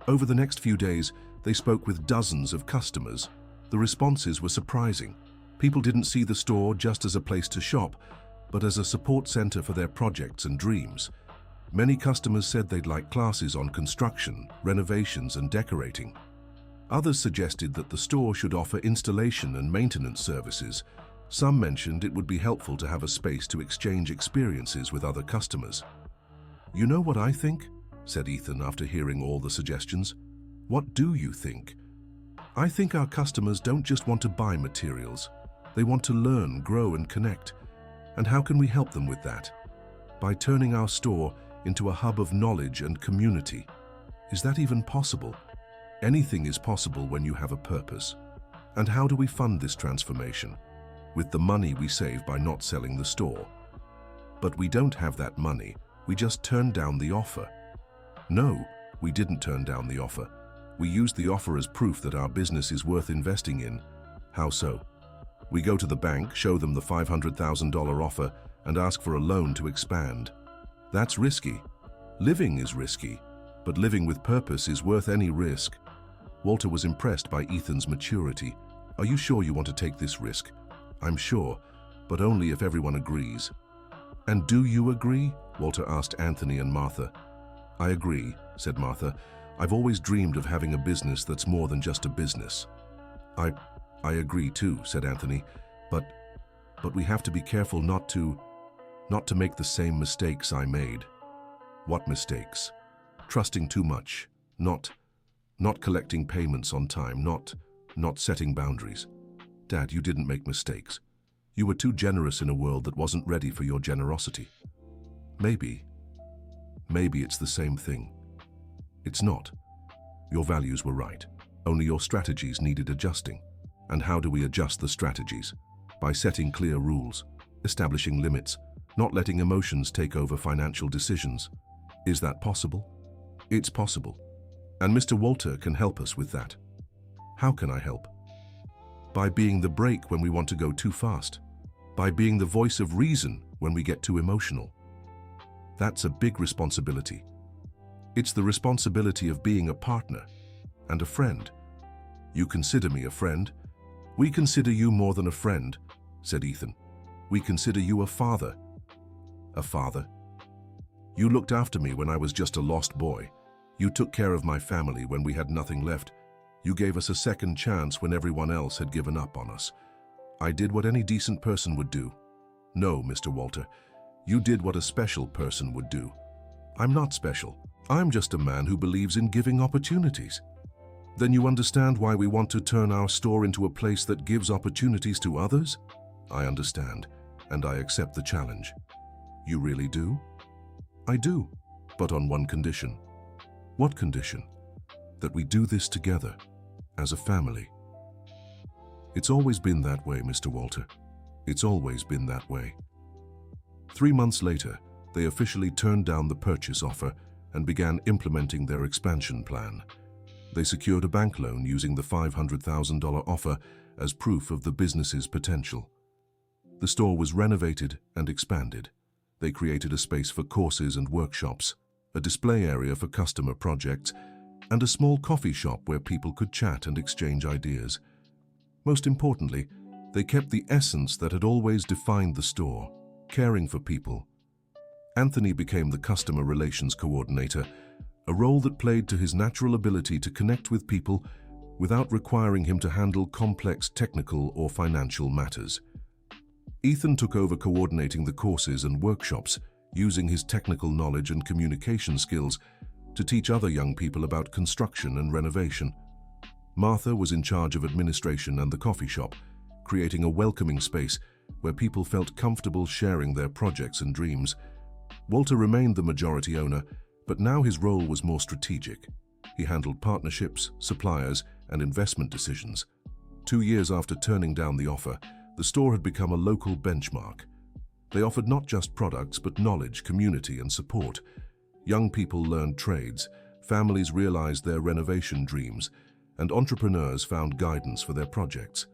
Over the next few days, they spoke with dozens of customers. The responses were surprising. People didn't see the store just as a place to shop, but as a support center for their projects and dreams. Many customers said they'd like classes on construction, renovations, and decorating. Others suggested that the store should offer installation and maintenance services. Some mentioned it would be helpful to have a space to exchange experiences with other customers. You know what I think? Said Ethan after hearing all the suggestions. What do you think? I think our customers don't just want to buy materials. They want to learn, grow, and connect. And how can we help them with that? By turning our store into a hub of knowledge and community. Is that even possible? Anything is possible when you have a purpose. And how do we fund this transformation? With the money we save by not selling the store. But we don't have that money. We just turned down the offer. No, we didn't turn down the offer. We used the offer as proof that our business is worth investing in. How so? We go to the bank, show them the $500,000 offer, and ask for a loan to expand. That's risky. Living is risky, but living with purpose is worth any risk. Walter was impressed by Ethan's maturity. Are you sure you want to take this risk? I'm sure, but only if everyone agrees. And do you agree? Walter asked Anthony and Martha. I agree, said Martha. I've always dreamed of having a business that's more than just a business. I agree too, said Anthony, but we have to be careful not to make the same mistakes I made. What mistakes? Trusting too much, not collecting payments on time, not setting boundaries. Dad, you didn't make mistakes. You were too generous in a world that wasn't ready for your generosity. Maybe it's the same thing. It's not. Your values were right. Only your strategies needed adjusting. And how do we adjust the strategies? By setting clear rules, establishing limits, not letting emotions take over financial decisions. Is that possible? It's possible. And Mr. Walter can help us with that. How can I help? By being the brake when we want to go too fast. By being the voice of reason when we get too emotional. That's a big responsibility. It's the responsibility of being a partner and a friend. You consider me a friend. We consider you more than a friend, said Ethan. We consider you a father. A father? You looked after me when I was just a lost boy. You took care of my family when we had nothing left. You gave us a second chance when everyone else had given up on us. I did what any decent person would do. No, Mr. Walter, you did what a special person would do. I'm not special. I'm just a man who believes in giving opportunities. Then you understand why we want to turn our store into a place that gives opportunities to others? I understand, and I accept the challenge. You really do? I do, but on one condition. What condition? that we do this together, as a family. It's always been that way, Mr. Walter. It's always been that way. 3 months later, they officially turned down the purchase offer and began implementing their expansion plan. They secured a bank loan using the $500,000 offer as proof of the business's potential. The store was renovated and expanded. They created a space for courses and workshops, a display area for customer projects, and a small coffee shop where people could chat and exchange ideas. Most importantly, they kept the essence that had always defined the store, caring for people. Anthony became the customer relations coordinator, a role that played to his natural ability to connect with people without requiring him to handle complex technical or financial matters. Ethan took over coordinating the courses and workshops, using his technical knowledge and communication skills to teach other young people about construction and renovation. Martha was in charge of administration and the coffee shop, creating a welcoming space where people felt comfortable sharing their projects and dreams. Walter remained the majority owner, but now his role was more strategic. He handled partnerships, suppliers, and investment decisions. 2 years after turning down the offer, the store had become a local benchmark. They offered not just products, but knowledge, community, and support. Young people learned trades, families realized their renovation dreams, and entrepreneurs found guidance for their projects.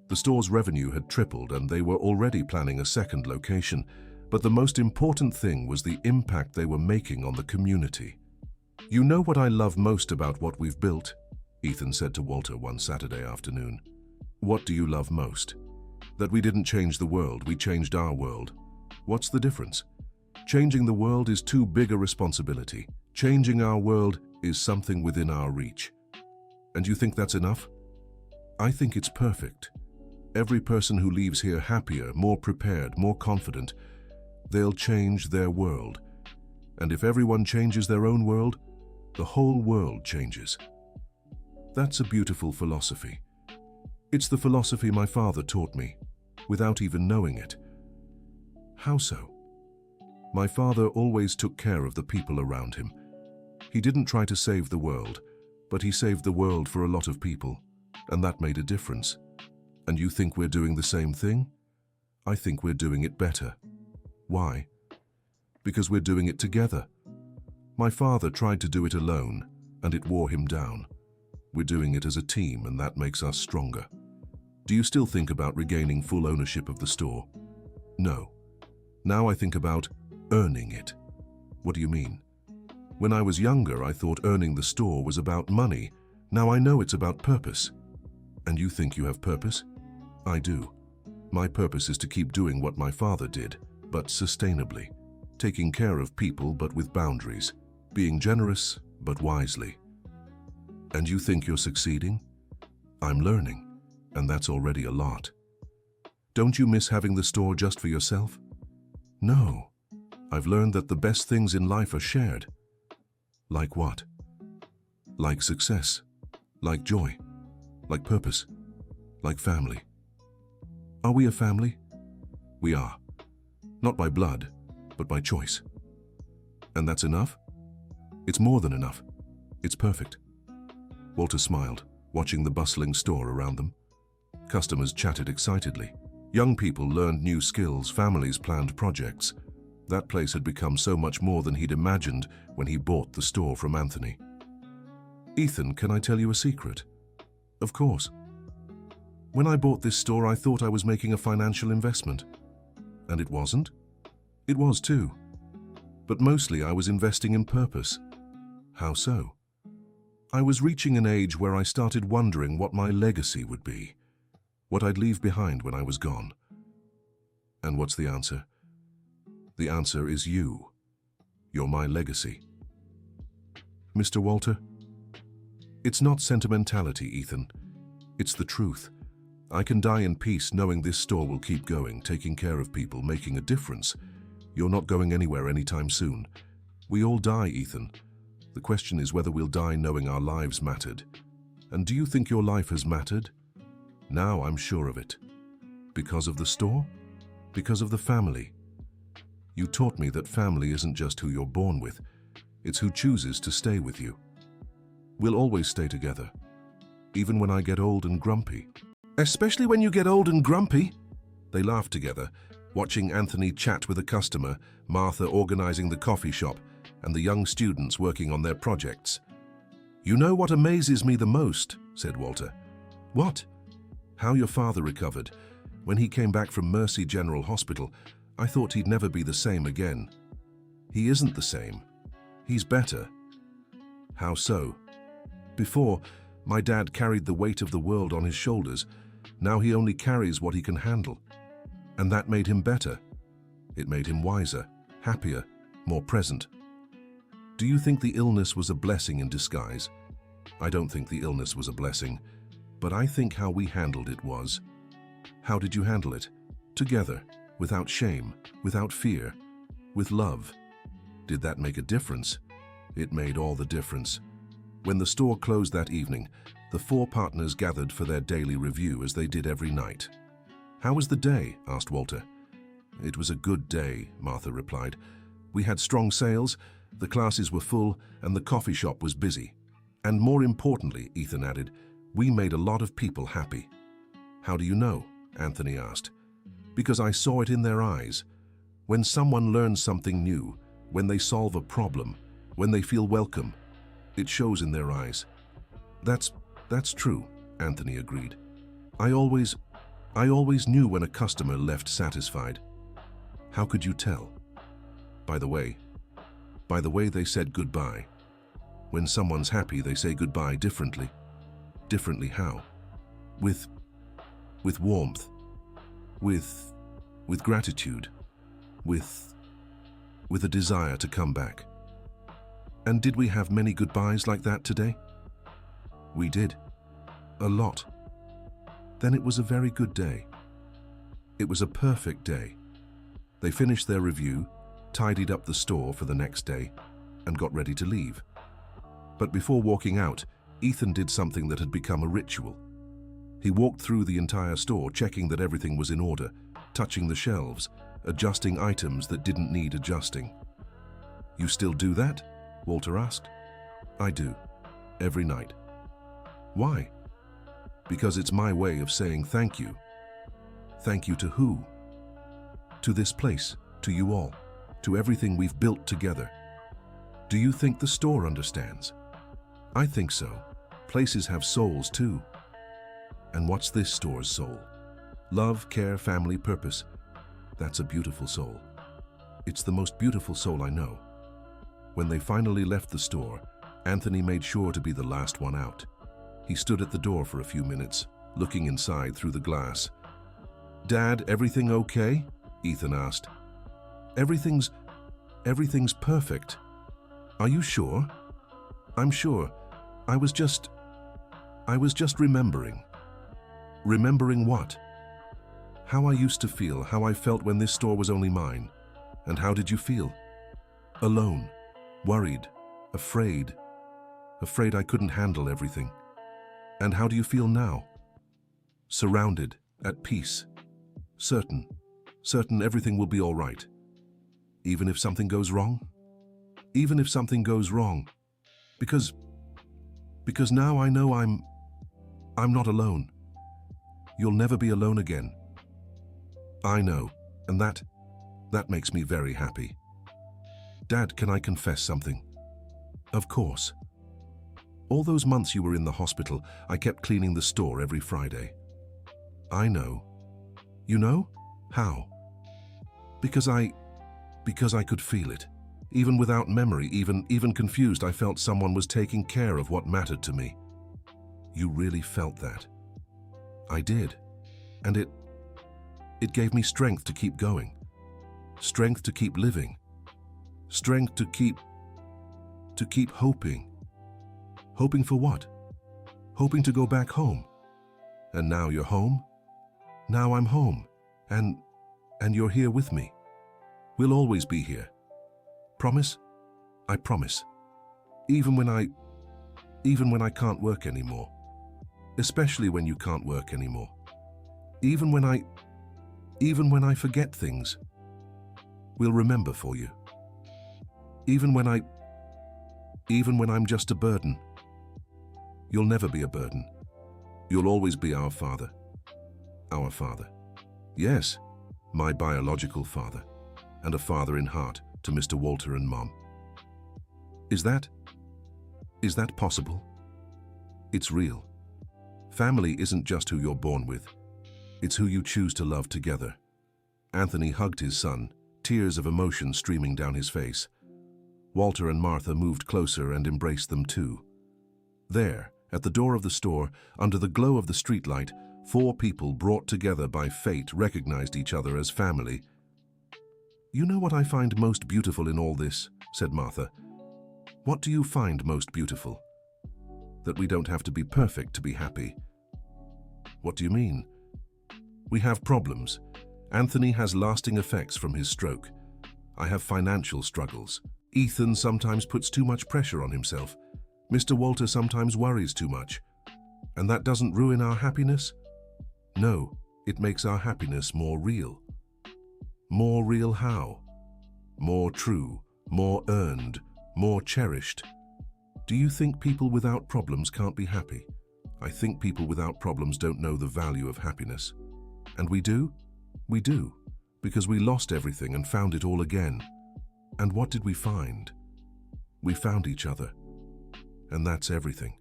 The store's revenue had tripled, and they were already planning a second location, but the most important thing was the impact they were making on the community. "You know what I love most about what we've built?" Ethan said to Walter one Saturday afternoon. "What do you love most?" "That we didn't change the world, we changed our world." "What's the difference?" "Changing the world is too big a responsibility. Changing our world is something within our reach." "And you think that's enough?" "I think it's perfect. Every person who leaves here happier, more prepared, more confident, they'll change their world. And if everyone changes their own world, the whole world changes." That's a beautiful philosophy. It's the philosophy my father taught me, without even knowing it. How so? My father always took care of the people around him. He didn't try to save the world, but he saved the world for a lot of people, and that made a difference. And you think we're doing the same thing? I think we're doing it better. Why? Because we're doing it together. My father tried to do it alone, and it wore him down. We're doing it as a team, and that makes us stronger. Do you still think about regaining full ownership of the store? No. Now I think about earning it. What do you mean? When I was younger, I thought earning the store was about money. Now I know it's about purpose. And you think you have purpose? I do. My purpose is to keep doing what my father did, but sustainably. Taking care of people, but with boundaries. Being generous, but wisely. And you think you're succeeding? I'm learning, and that's already a lot. Don't you miss having the store just for yourself? No. I've learned that the best things in life are shared. Like what? Like success, like joy, like purpose, like family. Are we a family? We are. Not by blood, but by choice. And that's enough? It's more than enough. It's perfect. Walter smiled, watching the bustling store around them. Customers chatted excitedly. Young people learned new skills, families planned projects. That place had become so much more than he'd imagined when he bought the store from Anthony. "Ethan, can I tell you a secret?" "Of course." "When I bought this store, I thought I was making a financial investment. And it wasn't? It was too. But mostly I was investing in purpose." "How so?" "I was reaching an age where I started wondering what my legacy would be, what I'd leave behind when I was gone." "And what's the answer?" "The answer is you. You're my legacy." "Mr. Walter?" "It's not sentimentality, Ethan. It's the truth. I can die in peace knowing this store will keep going, taking care of people, making a difference. You're not going anywhere anytime soon. We all die, Ethan. The question is whether we'll die knowing our lives mattered. And do you think your life has mattered? Now I'm sure of it. Because of the store? Because of the family. You taught me that family isn't just who you're born with. It's who chooses to stay with you. We'll always stay together, even when I get old and grumpy. Especially when you get old and grumpy. They laughed together, watching Anthony chat with a customer, Martha organizing the coffee shop, and the young students working on their projects. "You know what amazes me the most," said Walter. "What?" "How your father recovered. When he came back from Mercy General Hospital, I thought he'd never be the same again. He isn't the same. He's better." "How so?" "Before, my dad carried the weight of the world on his shoulders. Now he only carries what he can handle. And that made him better. It made him wiser, happier, more present." "Do you think the illness was a blessing in disguise?" "I don't think the illness was a blessing, but I think how we handled it was." "How did you handle it?" "Together, without shame, without fear, with love." "Did that make a difference?" "It made all the difference." When the store closed that evening, the four partners gathered for their daily review as they did every night. "How was the day?" asked Walter. "It was a good day," Martha replied. "We had strong sales, the classes were full, and the coffee shop was busy. And more importantly," Ethan added, "we made a lot of people happy." "How do you know?" Anthony asked. "Because I saw it in their eyes. When someone learns something new, when they solve a problem, when they feel welcome, it shows in their eyes." That's true," Anthony agreed. I always knew when a customer left satisfied." "How could you tell?" By the way they said goodbye. When someone's happy, they say goodbye differently." "Differently how?" With warmth. With gratitude. With a desire to come back." "And did we have many goodbyes like that today?" "We did. A lot." "Then it was a very good day." "It was a perfect day." They finished their review, tidied up the store for the next day, and got ready to leave. But before walking out, Ethan did something that had become a ritual. He walked through the entire store, checking that everything was in order, touching the shelves, adjusting items that didn't need adjusting. "You still do that?" Walter asked. "I do. Every night." "Why?" "Because it's my way of saying thank you." "Thank you to who?" "To this place, to you all, to everything we've built together." "Do you think the store understands?" "I think so. Places have souls too." "And what's this store's soul?" "Love, care, family, purpose. That's a beautiful soul. It's the most beautiful soul I know." When they finally left the store, Anthony made sure to be the last one out. He stood at the door for a few minutes, looking inside through the glass. "Dad, everything okay?" Ethan asked. Everything's perfect." "Are you sure?" "I'm sure. I was just remembering." "Remembering what?" "How I used to feel, how I felt when this store was only mine." "And how did you feel?" "Alone, worried, afraid I couldn't handle everything." "And how do you feel now?" "Surrounded, at peace, certain everything will be all right." "Even if something goes wrong?" "Even if something goes wrong. Because now I know I'm not alone." "You'll never be alone again." "I know, and that makes me very happy." "Dad, can I confess something?" "Of course." "All those months you were in the hospital, I kept cleaning the store every Friday." "I know." "You know? How?" Because I could feel it. Even without memory, even confused, I felt someone was taking care of what mattered to me." "You really felt that?" "I did. And it gave me strength to keep going. Strength to keep living. Strength to keep hoping." "Hoping for what?" "Hoping to go back home." "And now you're home?" "Now I'm home. And you're here with me. We'll always be here. Promise?" "I promise. Even when I can't work anymore. Especially when you can't work anymore. Even when I forget things. We'll remember for you. Even when I'm just a burden. You'll never be a burden. You'll always be our father. Our father. Yes, my biological father, and a father in heart to Mr. Walter and Mom. Is that possible? It's real. Family isn't just who you're born with. It's who you choose to love together. Anthony hugged his son, tears of emotion streaming down his face. Walter and Martha moved closer and embraced them too. There, at the door of the store, under the glow of the streetlight, 4 people brought together by fate recognized each other as family. "You know what I find most beautiful in all this?" said Martha. "What do you find most beautiful?" "That we don't have to be perfect to be happy." "What do you mean?" "We have problems. Anthony has lasting effects from his stroke. I have financial struggles. Ethan sometimes puts too much pressure on himself. Mr. Walter sometimes worries too much. And that doesn't ruin our happiness? No, it makes our happiness more real." "More real how?" "More true, more earned, more cherished." "Do you think people without problems can't be happy?" "I think people without problems don't know the value of happiness." "And we do?" "We do, because we lost everything and found it all again." "And what did we find?" "We found each other. And that's everything."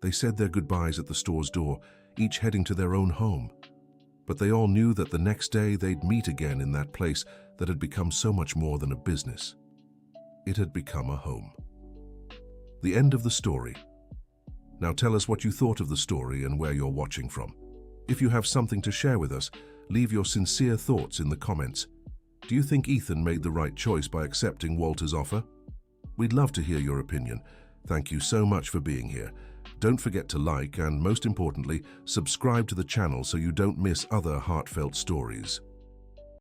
They said their goodbyes at the store's door, each heading to their own home. But they all knew that the next day they'd meet again in that place that had become so much more than a business. It had become a home. The end of the story. Now tell us what you thought of the story and where you're watching from. If you have something to share with us, leave your sincere thoughts in the comments. Do you think Ethan made the right choice by accepting Walter's offer? We'd love to hear your opinion. Thank you so much for being here. Don't forget to like and, most importantly, subscribe to the channel so you don't miss other heartfelt stories.